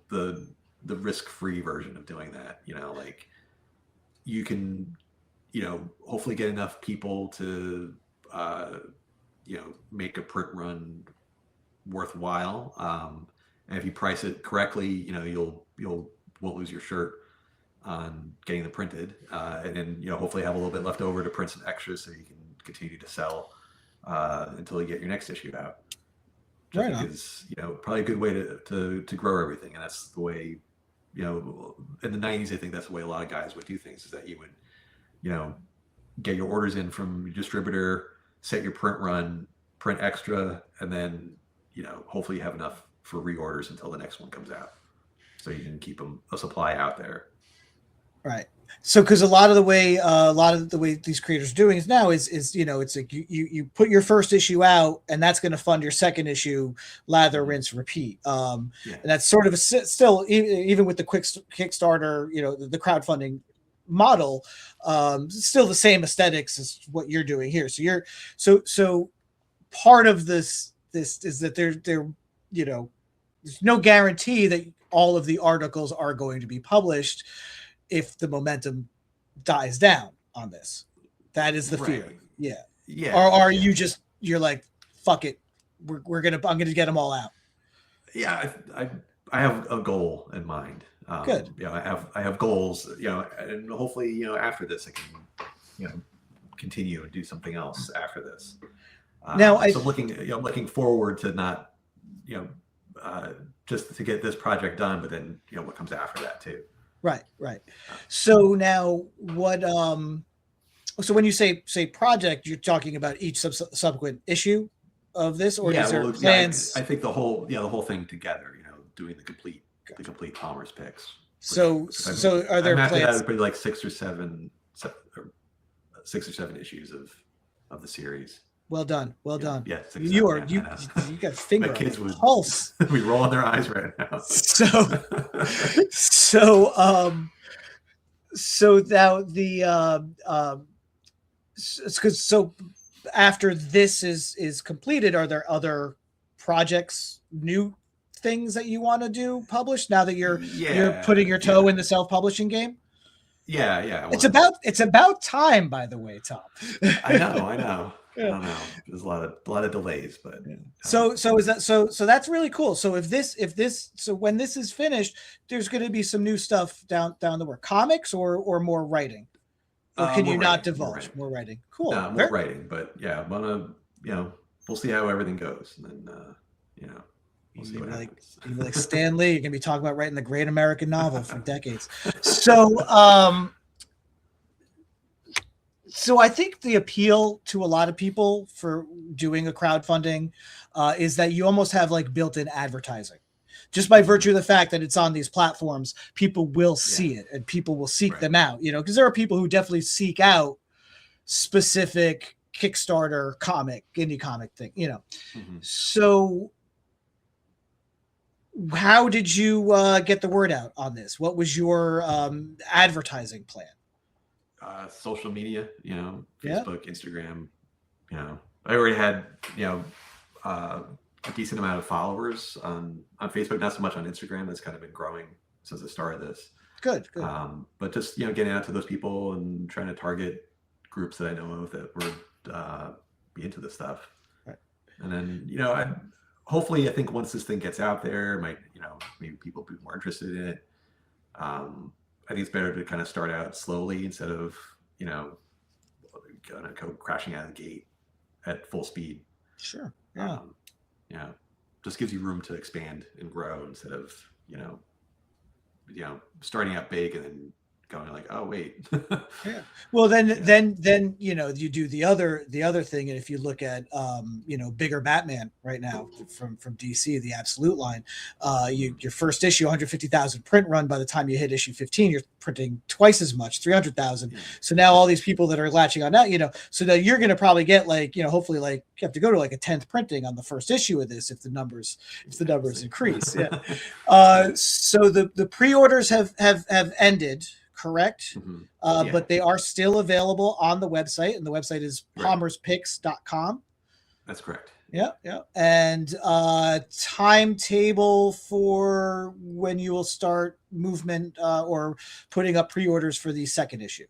risk-free version of doing that. Like you can, hopefully get enough people to, make a print run worthwhile. And if you price it correctly, you won't lose your shirt on getting them printed, and then hopefully have a little bit left over to print some extras so you can continue to sell until you get your next issue out. Just because probably a good way to grow everything, and that's the way in the 90s. I think that's the way a lot of guys would do things, is that you would get your orders in from your distributor, set your print run, print extra, and then hopefully you have enough for reorders until the next one comes out, so you can keep a supply out there. Right. So, because a lot of the way these creators are doing is now is it's like you put your first issue out, and that's going to fund your second issue, lather, rinse, repeat. And that's sort of still, even with the Kickstarter, the crowdfunding model, still the same aesthetics as what you're doing here. So so part of this is that there's no guarantee that all of the articles are going to be published if the momentum dies down on this. That is the fear. Yeah. Or are you just, you're like, fuck it, I'm gonna get them all out? Yeah, I have a goal in mind. Good. I have goals. And hopefully, after this, I can, continue and do something else after this. Now, so looking forward to not, just to get this project done, but then what comes after that too. Right. So now, what? So when you say project, you're talking about each subsequent issue of this, or is there plans? I think the whole thing together. Doing the complete Palmer's picks. So are there plans? That would be like 6 or 7 issues of the series. Well done. Yeah, you got finger. My kids would pulse. We roll on their eyes right now. So now the so after this is completed, are there other projects, new things that you want to do published now that you're putting your toe in the self-publishing game? Yeah. It's about time, by the way, Tom. I know. I don't know. There's a lot of delays, but so is that so that's really cool. So when this is finished, there's going to be some new stuff down the road. Comics or more writing, or can you not divulge more writing? Cool. No, more writing, but yeah, I'm gonna we'll see how everything goes, and then we'll see what happens. Like Stan Lee, you're gonna be talking about writing the great American novel for decades. So So I think the appeal to a lot of people for doing a crowdfunding is that you almost have like built-in advertising. Just by virtue of the fact that it's on these platforms, people will see it and people will seek them out, because there are people who definitely seek out specific Kickstarter indie comic thing, So how did you get the word out on this? What was your advertising plan? Social media, Facebook, Instagram. I already had a decent amount of followers on Facebook, not so much on Instagram. That's kind of been growing since the start of this. Good. But just getting out to those people and trying to target groups that I know of that would be into this stuff. Right. And then hopefully I think once this thing gets out there, maybe people will be more interested in it. I think it's better to kind of start out slowly instead of, gonna go crashing out of the gate at full speed. Sure. Yeah. Just gives you room to expand and grow instead of, starting out big and then going like, oh wait. Yeah. Well, then, Yeah. then you do the other thing, and if you look at bigger Batman right now from DC, the Absolute line, your first issue 150,000 print run. By the time you hit issue 15, you're printing twice as much, 300,000. Yeah. So now all these people that are latching on now, so that you're going to probably get hopefully you have to go to like a 10th printing on the first issue of this if the numbers increase. Yeah. So the pre-orders have ended, correct? Mm-hmm. Yeah. But they are still available on the website, and the website is palmerspicks.com. That's correct. Yeah. And timetable for when you will start movement or putting up pre-orders for the second issue.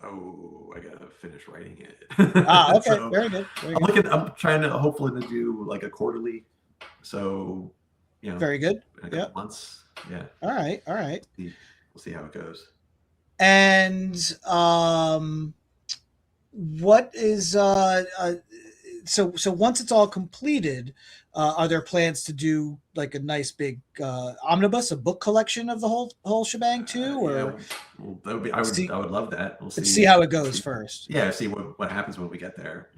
Oh, I gotta finish writing it. Okay. So Very good. Very good. I'm trying to hopefully to do like a quarterly. So, very good. In a couple months. Yeah. All right. We'll see how it goes. And what is so once it's all completed, are there plans to do like a nice big omnibus, a book collection of the whole shebang too? Or yeah, well, that would be I would love that. We'll see how it goes first. Yeah, see what happens when we get there.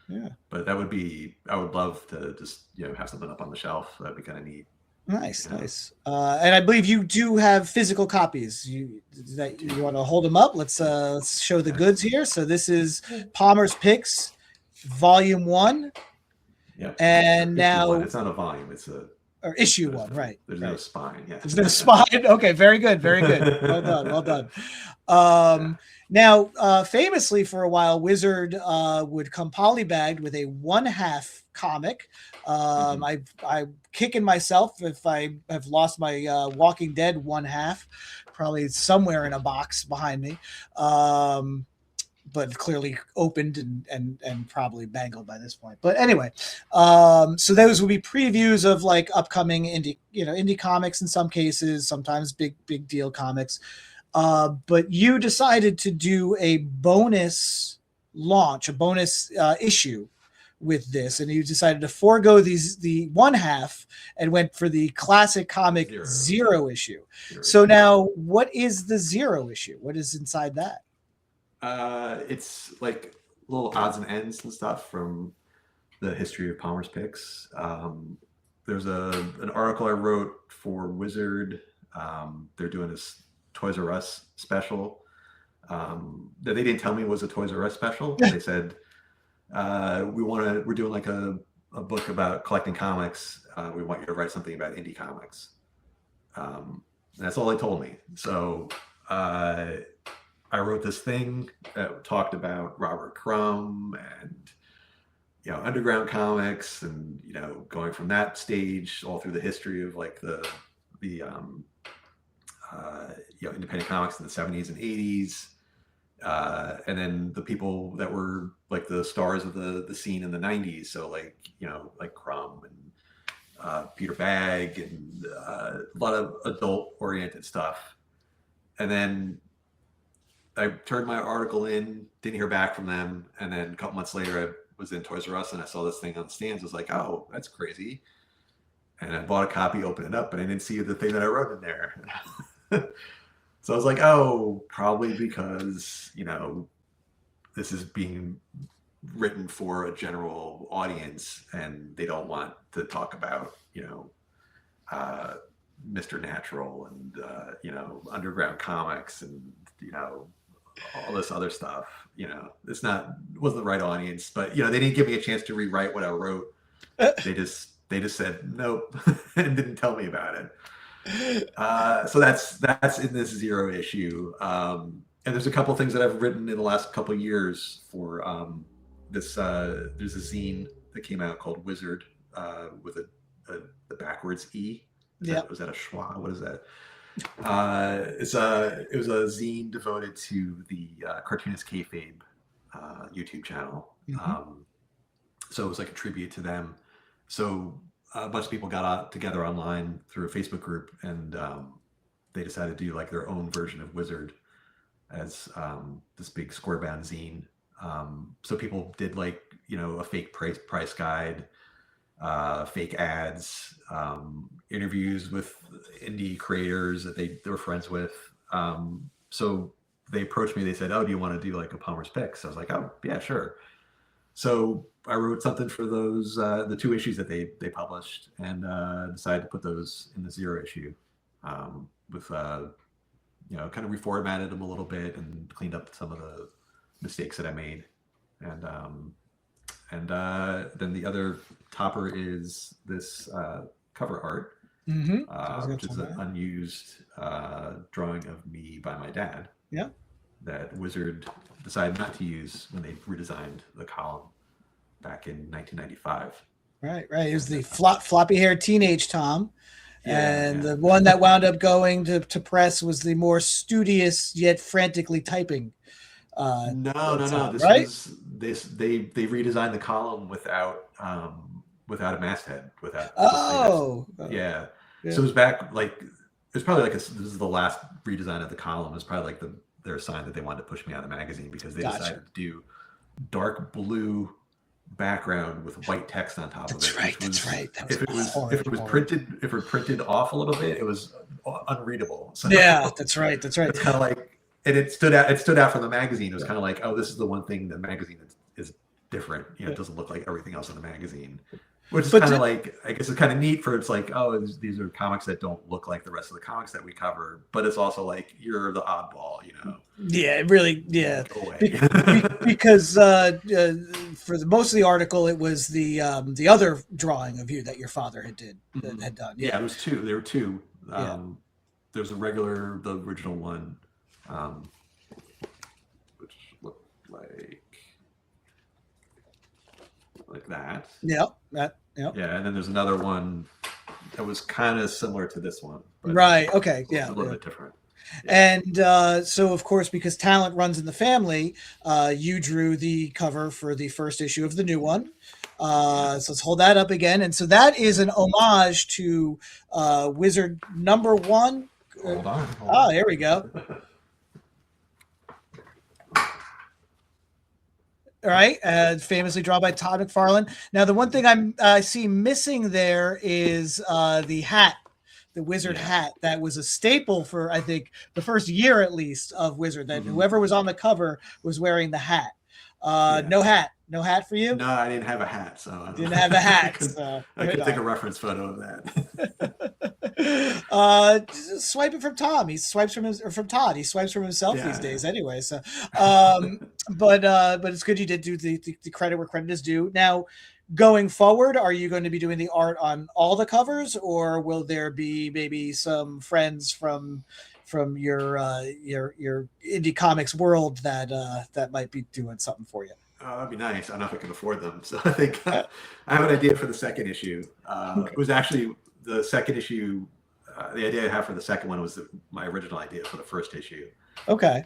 Yeah. But I would love to just have something up on the shelf. That'd be kind of neat. Nice. And I believe you do have physical copies. You want to hold them up? Let's show the goods here. So this is Palmer's Picks, Volume 1. Yep. And now it's not a volume; it's issue 1, right? There's no spine. Yeah. There's no spine. Okay, very good. Well done. Now, famously for a while, Wizard would come polybagged with a 1/2 comic. I'm kicking myself if I have lost my Walking Dead 1/2, probably somewhere in a box behind me. But clearly opened and probably bangled by this point. But anyway, so those would be previews of like upcoming indie comics in some cases, sometimes big deal comics. But you decided to do a bonus launch, a bonus issue with this, and you decided to forego the 1/2 and went for the classic comic zero issue. So now, what is the 0 issue? What is inside that? It's like little odds and ends and stuff from the history of Palmer's Picks. There's an article I wrote for Wizard. They're doing this Toys R Us special that they didn't tell me was a Toys R Us special. They said we're doing like a book about collecting comics. We want you to write something about indie comics. That's all they told me. So I wrote this thing that talked about Robert Crumb and underground comics, and going from that stage all through the history of like the independent comics in the 70s and 80s, and then the people that were like the stars of the scene in the 90s. So like Crumb and Peter Bagg and a lot of adult oriented stuff. And then I turned my article in, didn't hear back from them. And then a couple months later, I was in Toys R Us and I saw this thing on the stands. I was like, oh, that's crazy. And I bought a copy, opened it up, and I didn't see the thing that I wrote in there. So I was like, oh, probably because, this is being written for a general audience and they don't want to talk about, Mr. Natural and, underground comics and, all this other stuff. Wasn't the right audience, but they didn't give me a chance to rewrite what I wrote. They just said nope and didn't tell me about it. So that's in this 0 issue. And there's a couple of things that I've written in the last couple of years for this. There's a zine that came out called Wizard with the backwards E. Was that a schwa? What is that? It was a zine devoted to the Cartoonist Kayfabe YouTube channel. So it was like a tribute to them. So a bunch of people got together online through a Facebook group, and they decided to do like their own version of Wizard as this big square bound zine. So people did like a fake price guide, fake ads, interviews with indie creators that they were friends with. so they approached me. They said, "Oh, do you want to do like a Palmer's Picks?" I was like, "Oh, yeah, sure." So I wrote something for those the 2 issues that they published, and decided to put those in the 0 issue, with kind of reformatted them a little bit and cleaned up some of the mistakes that I made, and then the other topper is this cover art, which is an unused drawing of me by my dad. Yeah. That Wizard decided not to use when they redesigned the column back in 1995. Right. It was the floppy-haired teenage Tom. And Yeah. the one that wound up going to press was the more studious yet frantically typing. No. This right? was they redesigned the column without a masthead. Yeah. So it was back it was probably like this is the last redesign of the column. It was probably like their sign that they wanted to push me out of the magazine, because they decided to do dark blue background with white text on top of it. That's right. If it was printed off a little bit, it was unreadable. So that's right. It's kind of like, and it stood out from the magazine. It was kind of like, oh, this is the one thing the magazine is different. It doesn't look like everything else in the magazine. Which is kind of like, I guess it's kind of neat for, it's like, oh, these are comics that don't look like the rest of the comics that we cover, but it's also like, you're the oddball, Yeah, really, yeah. Go away. Because for most of the article, it was the other drawing of you that your father had done. Yeah, it was 2. There were 2. There's the original one, which looked like that. Yeah. Yeah, and then there's another one that was kind of similar to this one. But right. Okay. Yeah. A little bit different. Yeah. And so, of course, because talent runs in the family, you drew the cover for the first issue of the new one. So let's hold that up again. And so that is an homage to Wizard #1. Hold on. Here we go. All right, famously drawn by Todd McFarlane. Now, the one thing I see missing there is the hat, the Wizard hat that was a staple for, I think, the first year at least of Wizard. That whoever was on the cover was wearing the hat. No hat for you. No, I didn't have a hat, so didn't have a hat. I could take a reference photo of that. Swipe it from Tom. He swipes from Todd. He swipes from himself these days anyway. So, but it's good you did do the credit where credit is due. Now, going forward, are you going to be doing the art on all the covers, or will there be maybe some friends from your indie comics world that might be doing something for you? Oh, that'd be nice. I don't know if I can afford them. So I think I have an idea for the second issue. It was actually the second issue. The idea I have for the second one was my original idea for the first issue. Okay.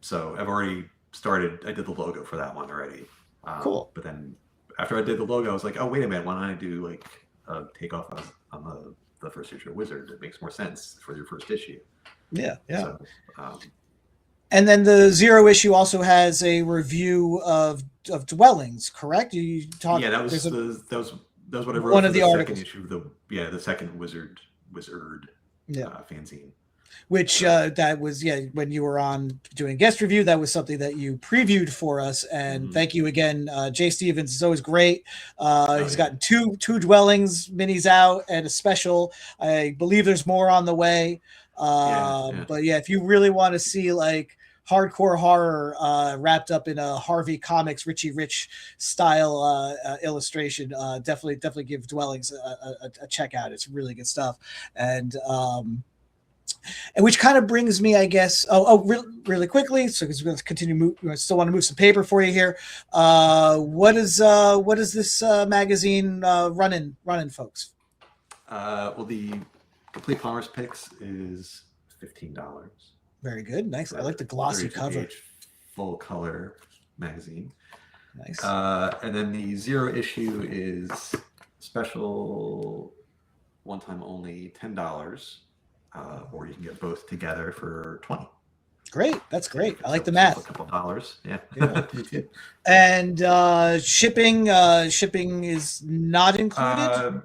So I've already started. I did the logo for that one already. Cool. But then after I did the logo, I was like, oh, wait a minute. Why don't I do like a takeoff on the first issue of Wizard? It makes more sense for your first issue. Yeah. So, and then the 0 issue also has a review of Dwellings, correct? You talked. Yeah, that was what I wrote. One for of the articles. Second issue, the second Wizard fanzine. Which that was when you were on doing guest review, that was something that you previewed for us, and thank you again. Jay Stevens is always great. He's gotten two Dwellings minis out and a special. I believe there's more on the way. But if you really want to see like hardcore horror wrapped up in a Harvey Comics Richie Rich style illustration, definitely give Dwellings a check out. It's really good stuff. And which kind of brings me, I guess, really quickly, so because we're going to continue I still want to move some paper for you here. What is this magazine running, folks? Well, the Complete Palmer's Picks is $15. Very good. Nice. I like the glossy cover. Full color magazine. Nice. And then the 0 issue is special, one time only, $10. Or you can get both together for $20. Great. That's great. I like the math. A couple of dollars. Yeah. Me too. And shipping is not included?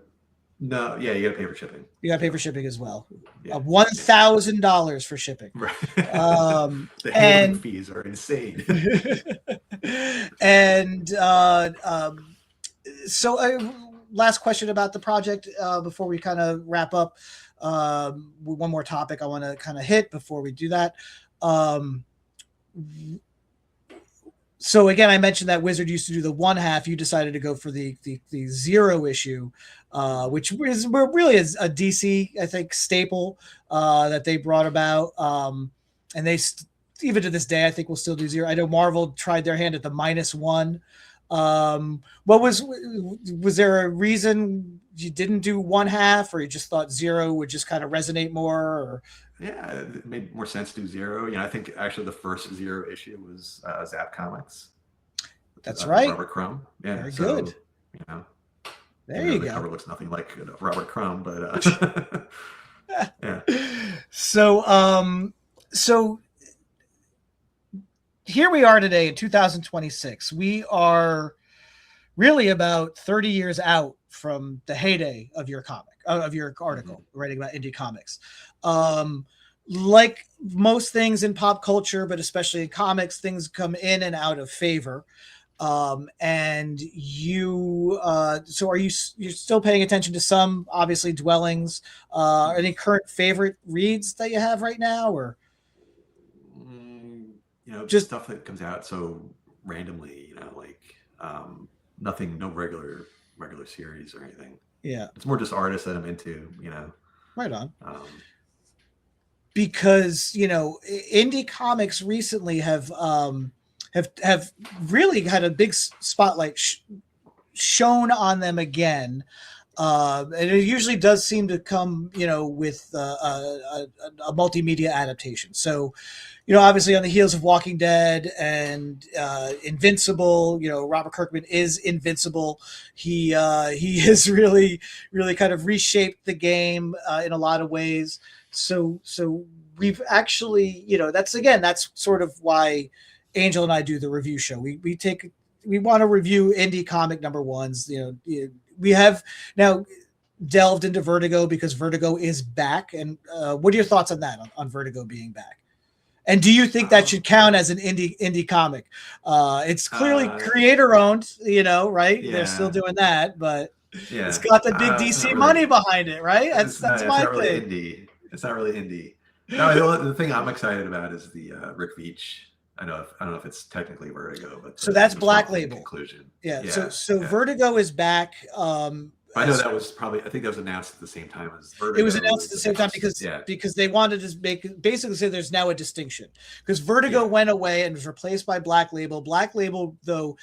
No, yeah, you got to pay for shipping. You got to pay for shipping as well. Yeah. $1,000 for shipping. Right. The handling And fees are insane. and so last question about the project before we kind of wrap up. One more topic I want to kind of hit before we do that. So again, I mentioned that Wizard used to do the 1/2. You decided to go for the 0 issue, which is really is a DC, I think, staple that they brought about. And they even to this day, I think, will still do 0. I know Marvel tried their hand at the -1. What was there a reason you didn't do 1/2, or you just thought 0 would just kind of resonate more? Or? Yeah, it made more sense to do 0. I think actually the first 0 issue was Zap Comics. That's right. Robert Crumb. Yeah, very good. There you the go. cover looks nothing like Robert Crumb, but yeah. So here we are today in 2026. We are really about 30 years out from the heyday of your comic, of your article, writing about indie comics. Like most things in pop culture, but especially in comics, things come in and out of favor. And you, so you're still paying attention to some, obviously, dwellings? Any current favorite reads that you have right now, or? Just stuff that comes out so randomly, like nothing, no regular series or anything. Yeah, it's more just artists that I'm into. Right on. Because indie comics recently have really had a big spotlight shown on them again. And it usually does seem to come, with a multimedia adaptation. So, obviously on the heels of Walking Dead and Invincible, Robert Kirkman is Invincible. He has really, really kind of reshaped the game in a lot of ways. So we've actually, that's sort of why Angel and I do the review show. We want to review indie comic number ones. We have now delved into Vertigo because Vertigo is back. And what are your thoughts on that, on Vertigo being back? And do you think that should count as an indie comic? It's clearly creator owned, right? Yeah. They're still doing that, but it's got the big DC money behind it, right? That's my thing. Indie. It's not really indie. No, the thing I'm excited about is the Rick Veitch. I don't know if it's technically Vertigo, but so that's Black Label. Conclusion. Yeah. So Vertigo is back. I know that was I think that was announced at the same time as Vertigo. It was announced at the same time because they wanted to basically say there's now a distinction, because Vertigo went away and was replaced by Black Label. Black Label, though,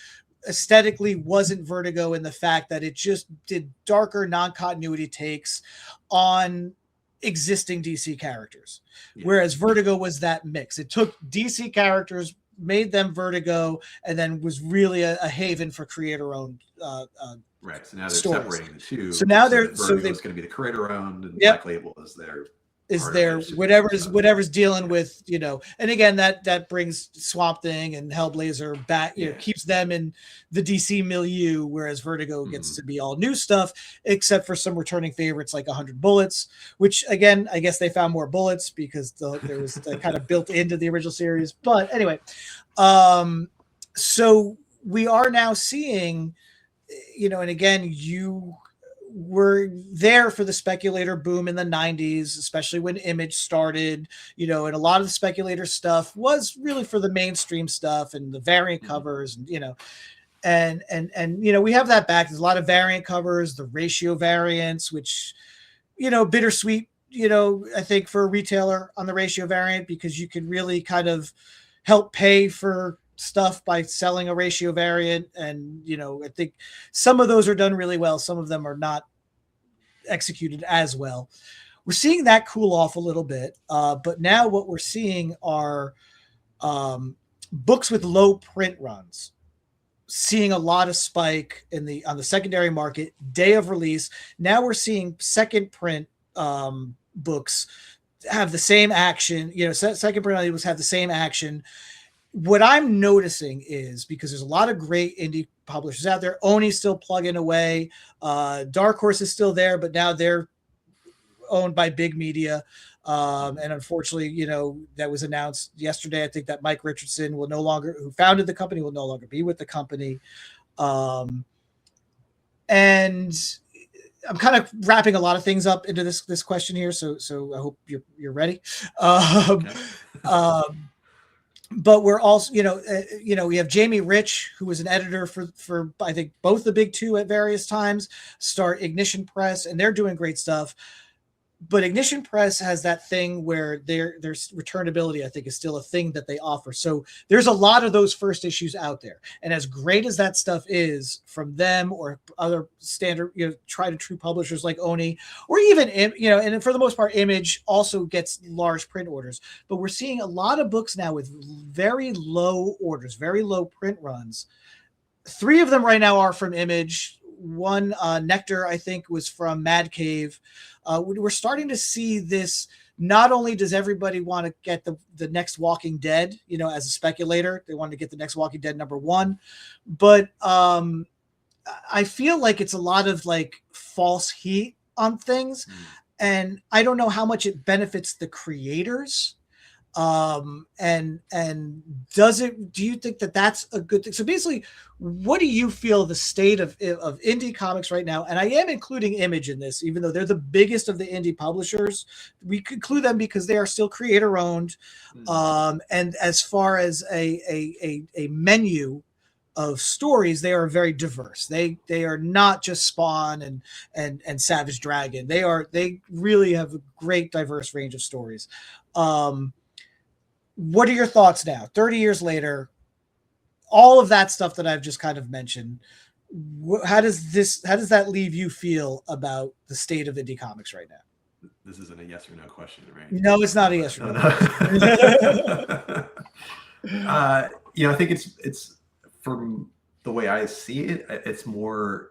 aesthetically wasn't Vertigo in the fact that it just did darker non-continuity takes on existing DC characters, whereas Vertigo was that mix. It took DC characters, made them Vertigo, and then was really a haven for creator-owned right. So now they're stories. Separating the two. So now Vertigo's going to be the creator-owned, and Black Label is their whatever's dealing with, and again, that brings Swamp Thing and Hellblazer back, keeps them in the DC milieu, whereas Vertigo gets to be all new stuff, except for some returning favorites like 100 Bullets, which again, I guess they found more bullets because there was kind of built into the original series. But anyway, so we are now seeing, and again, you were there for the speculator boom in the 90s, especially when Image started, and a lot of the speculator stuff was really for the mainstream stuff and the variant covers, and and we have that back. There's a lot of variant covers, the ratio variants, which, bittersweet, I think, for a retailer on the ratio variant, because you could really kind of help pay for stuff by selling a ratio variant. And, I think some of those are done really well. Some of them are not executed as well. We're seeing that cool off a little bit. But now what we're seeing are books with low print runs, seeing a lot of spike on the secondary market, day of release. Now we're seeing second print books have the same action, second print books have the same action. What I'm noticing is, because there's a lot of great indie publishers out there. Oni's still plugging away. Dark Horse is still there, but now they're owned by big media. And unfortunately, that was announced yesterday. I think that Mike Richardson who founded the company, will no longer be with the company. And I'm kind of wrapping a lot of things up into this question here. So I hope you're ready. But we're also, we have Jamie Rich, who was an editor for I think both the big two at various times, start Ignition Press, and they're doing great stuff. But Ignition Press has that thing where their returnability, I think, is still a thing that they offer. So there's a lot of those first issues out there. And as great as that stuff is from them or other standard, tried and true publishers like Oni, or even, and for the most part, Image also gets large print orders. But we're seeing a lot of books now with very low orders, very low print runs. 3 of them right now are from Image. One, Nectar, I think, was from Mad Cave. We're starting to see this. Not only does everybody want to get the next Walking Dead, as a speculator, they want to get the next Walking Dead #1, but I feel like it's a lot of like false heat on things, and I don't know how much it benefits the creators. And do you think that that's a good thing? So basically, what do you feel the state of indie comics right now? And I am including Image in this, even though they're the biggest of the indie publishers. We include them because they are still creator owned. And as far as a menu of stories, they are very diverse. They are not just Spawn and Savage Dragon. They really have a great diverse range of stories. What are your thoughts now, 30 years later, all of that stuff that I've just kind of mentioned? How does that leave you feel about the state of indie comics right now? This isn't a yes or no question, right? No, it's not a yes or no. I think it's from the way I see it, it's more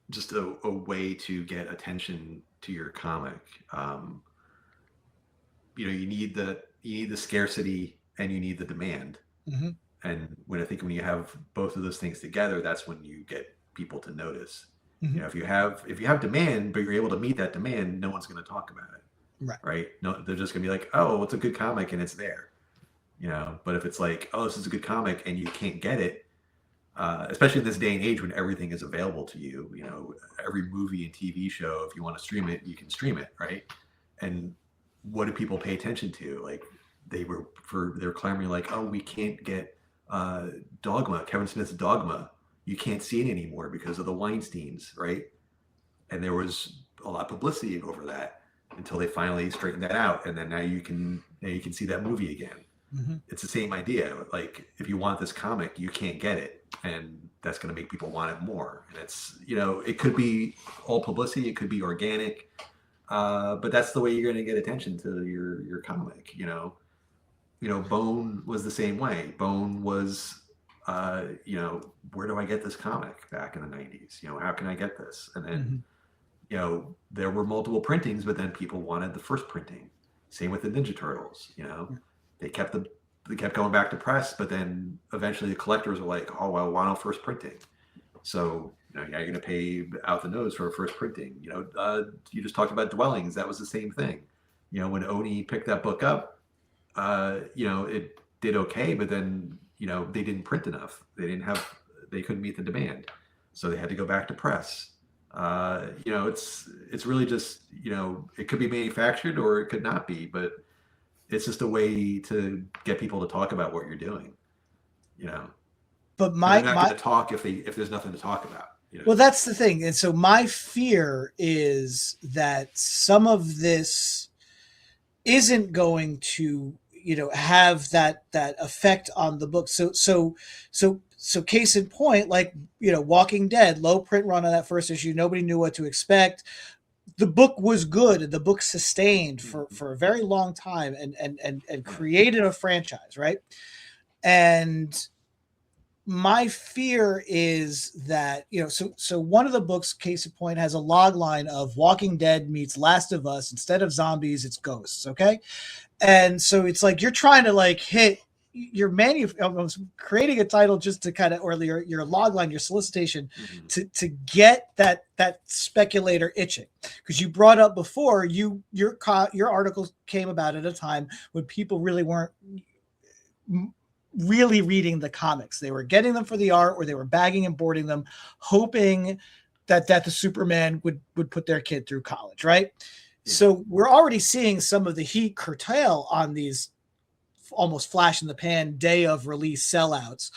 just a way to get attention to your comic. You need the scarcity and you need the demand. And when you have both of those things together, that's when you get people to notice. If you have demand, but you're able to meet that demand, no one's going to talk about it. Right? No, they're just going to be like, oh, it's a good comic and it's there. But if it's like, oh, this is a good comic and you can't get it, especially in this day and age when everything is available to you, every movie and TV show, if you want to stream it, you can stream it, right? And what do people pay attention to? Like they're clamoring like, oh, we can't get Dogma, Kevin Smith's Dogma. You can't see it anymore because of the Weinsteins, right? And there was a lot of publicity over that until they finally straightened that out. And then now you can see that movie again. It's the same idea. Like if you want this comic, you can't get it. And that's going to make people want it more. And it's, it could be all publicity. It could be organic. But that's the way you're going to get attention to your comic. Bone was the same way. Bone was, where do I get this comic back in the 90s? How can I get this? And then, there were multiple printings, but then people wanted the first printing. Same with the Ninja Turtles. They kept going back to press, but then eventually the collectors were like, oh, well, I want a first printing. So you're going to pay out the nose for a first printing. You just talked about Dwellings. That was the same thing. When Oni picked that book up, it did okay, but then, they didn't print enough. They couldn't meet the demand. So they had to go back to press. It's really just, it could be manufactured or it could not be, but it's just a way to get people to talk about what you're doing, But they're not going to talk if there's nothing to talk about. Well, that's the thing. And so my fear is that some of this isn't going to, have that effect on the book. So case in point, like, Walking Dead, low print run on that first issue. Nobody knew what to expect. The book was good and the book sustained for a very long time and created a franchise. Right. And my fear is that, so one of the books, case in point, has a log line of Walking Dead meets Last of Us. Instead of zombies, it's ghosts. Okay. And so it's like, you're trying to like hit almost creating a title just to kind of, or your log line, your solicitation, to get that speculator itching. Because you brought up before, your article came about at a time when people really weren't really reading the comics. They were getting them for the art, or they were bagging and boarding them, hoping that the Superman would put their kid through college, right? Yeah. So we're already seeing some of the heat curtail on these almost flash in the pan day of release sellouts,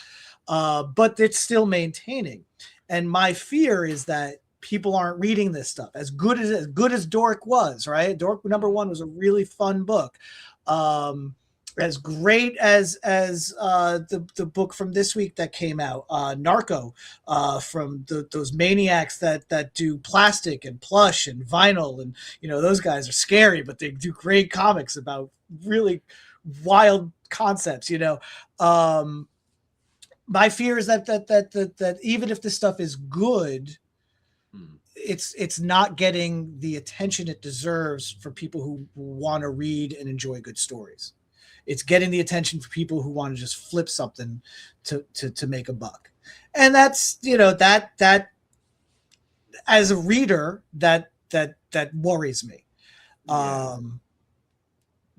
but it's still maintaining. And my fear is that people aren't reading this stuff. As good as Dork was, right? Dork #1 was a really fun book. As great as the book from this week that came out, Narco, from those maniacs that do plastic and plush and vinyl, and those guys are scary, but they do great comics about really wild concepts. My fear is that even if this stuff is good, it's not getting the attention it deserves for people who want to read and enjoy good stories. It's getting the attention for people who want to just flip something to make a buck. And that's, that as a reader, that worries me. Yeah.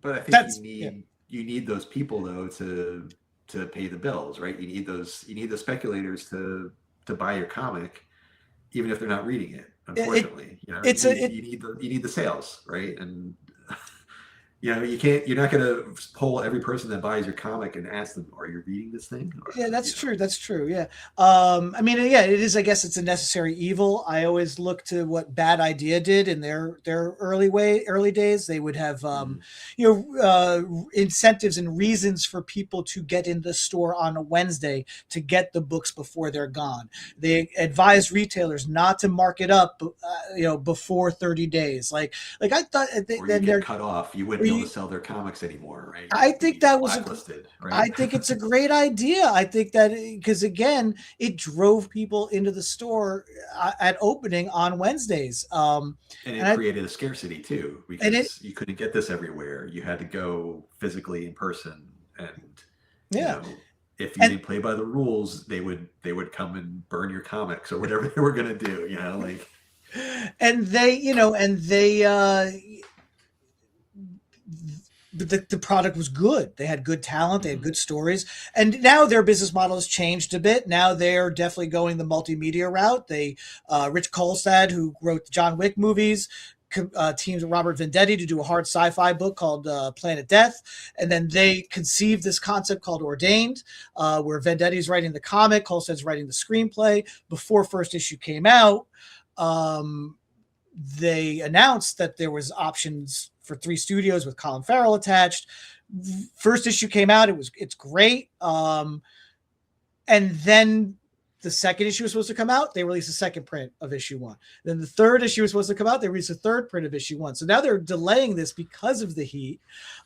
But I think you need those people though to pay the bills, right? You need the speculators to buy your comic, even if they're not reading it. Unfortunately, you need the sales, right? And you're not going to poll every person that buys your comic and ask them, are you reading this thing? Yeah, that's true. That's true. Yeah. It is, I guess it's a necessary evil. I always look to what Bad Idea did in their early days. They would have, incentives and reasons for people to get in the store on a Wednesday to get the books before they're gone. They advised retailers not to mark it up, before 30 days. Like I thought, then they're cut off. You wouldn't be able to sell their comics anymore, right? I think that was right? I think it's a great idea. I think that because again, it drove people into the store at opening on Wednesdays. And it created a scarcity too, because you couldn't get this everywhere. You had to go physically in person, and if you didn't play by the rules, they would come and burn your comics or whatever they were going to do. And the product was good. They had good talent. They had good stories. And now their business model has changed a bit. Now they're definitely going the multimedia route. Rich Kolstad, who wrote the John Wick movies, teamed with Robert Venditti to do a hard sci-fi book called Planet Death. And then they conceived this concept called Ordained, where Venditti's writing the comic, Kolstad's writing the screenplay. Before first issue came out, they announced that there was options for 3 studios with Colin Farrell attached. First issue came out. It's great. And then the second issue was supposed to come out. They released a second print of issue 1. Then the third issue was supposed to come out. They released a third print of issue 1. So now they're delaying this because of the heat.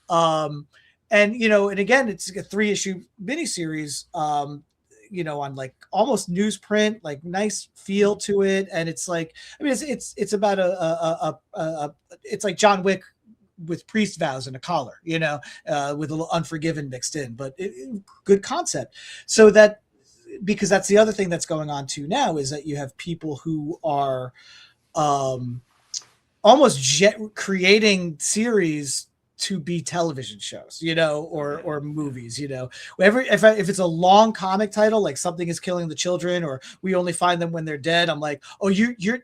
And again, it's a 3-issue miniseries, on like almost newsprint, like nice feel to it. And it's like, it's about it's like John Wick with priest vows and a collar, with a little Unforgiven mixed in, but good concept. So that, because that's the other thing that's going on too now, is that you have people who are almost creating series to be television shows, or movies, if it's a long comic title, like Something is Killing the Children, or We Only Find Them When They're Dead, I'm like, oh,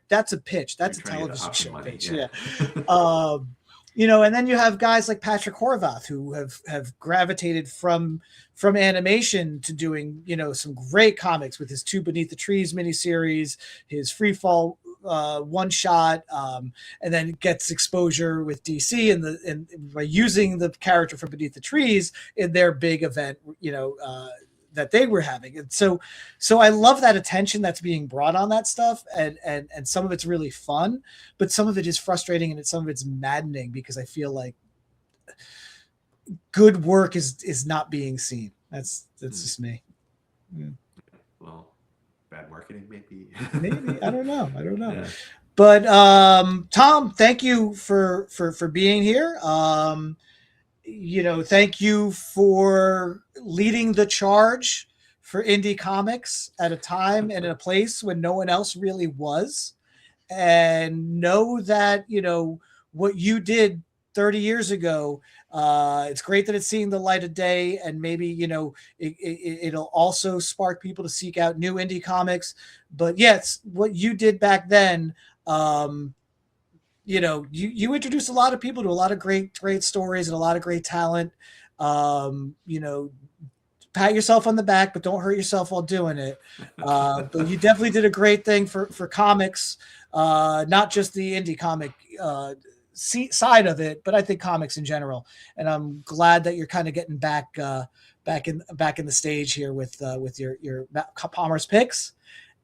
that's a pitch. That's a television show pitch. Yeah. And then you have guys like Patrick Horvath, who have gravitated from animation to doing, some great comics with his 2 Beneath the Trees miniseries, his Freefall one shot, and then gets exposure with DC and by using the character from Beneath the Trees in their big event, that they were having. And so I love that attention that's being brought on that stuff. And some of it's really fun, but some of it is frustrating, and some of it's maddening, because I feel like good work is not being seen. That's just me. Yeah. Well, bad marketing, maybe. Maybe. I don't know. Yeah. But Tom, thank you for being here. thank you for leading the charge for indie comics at a time and in a place when no one else really was. And know that, what you did 30 years ago, it's great that it's seeing the light of day, and maybe, it'll also spark people to seek out new indie comics. But yes, what you did back then, you introduced a lot of people to a lot of great stories and a lot of great talent. Um, you know, Pat yourself on the back, but don't hurt yourself while doing it. But you definitely did a great thing for comics, not just the indie comic side of it, but I think comics in general. And I'm glad that you're kind of getting back in the stage here with your Palmer's picks.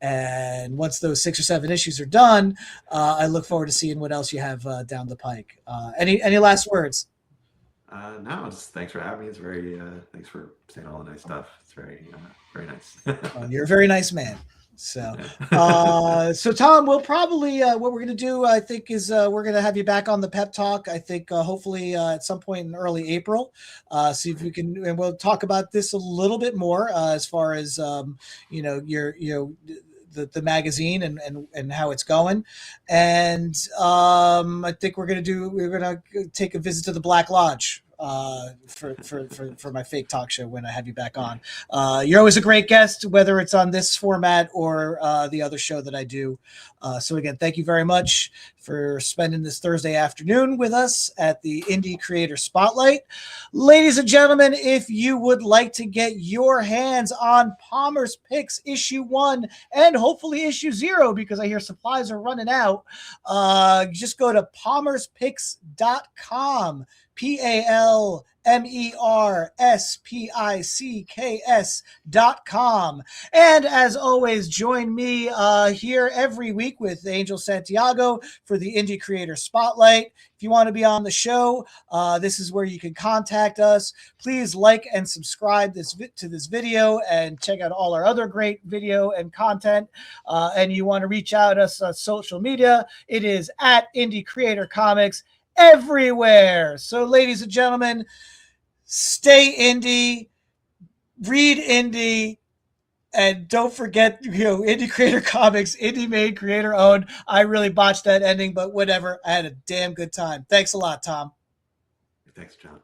And once those 6 or 7 issues are done, I look forward to seeing what else you have down the pike. Any last words? No, just thanks for having me. It's very thanks for saying all the nice stuff. It's very very nice. You're a very nice man. So, so Tom, we'll probably what we're gonna do, I think, is we're gonna have you back on the Pep Talk. I think hopefully at some point in early April. See if we can, and we'll talk about this a little bit more as far as your the magazine and how it's going. And I think we're gonna take a visit to the Black Lodge for my fake talk show when I have you back on. You're always a great guest, whether it's on this format or the other show that I do. So again, thank you very much for spending this Thursday afternoon with us at the Indie Creator Spotlight. Ladies and gentlemen, if you would like to get your hands on Palmer's Picks issue 1 and hopefully issue 0, because I hear supplies are running out, just go to palmerspicks.com. PalmerSpicks.com. And as always, join me here every week with Angel Santiago for the Indie Creator Spotlight. If you want to be on the show, this is where you can contact us. Please like and subscribe to this video and check out all our other great video and content. And you want to reach out to us on social media, it is at Indie Creator Comics everywhere. So, ladies and gentlemen, stay indie, read indie, and don't forget, Indie Creator Comics, indie made, creator owned. I really botched that ending, but whatever. I had a damn good time. Thanks a lot, Tom. Thanks, John.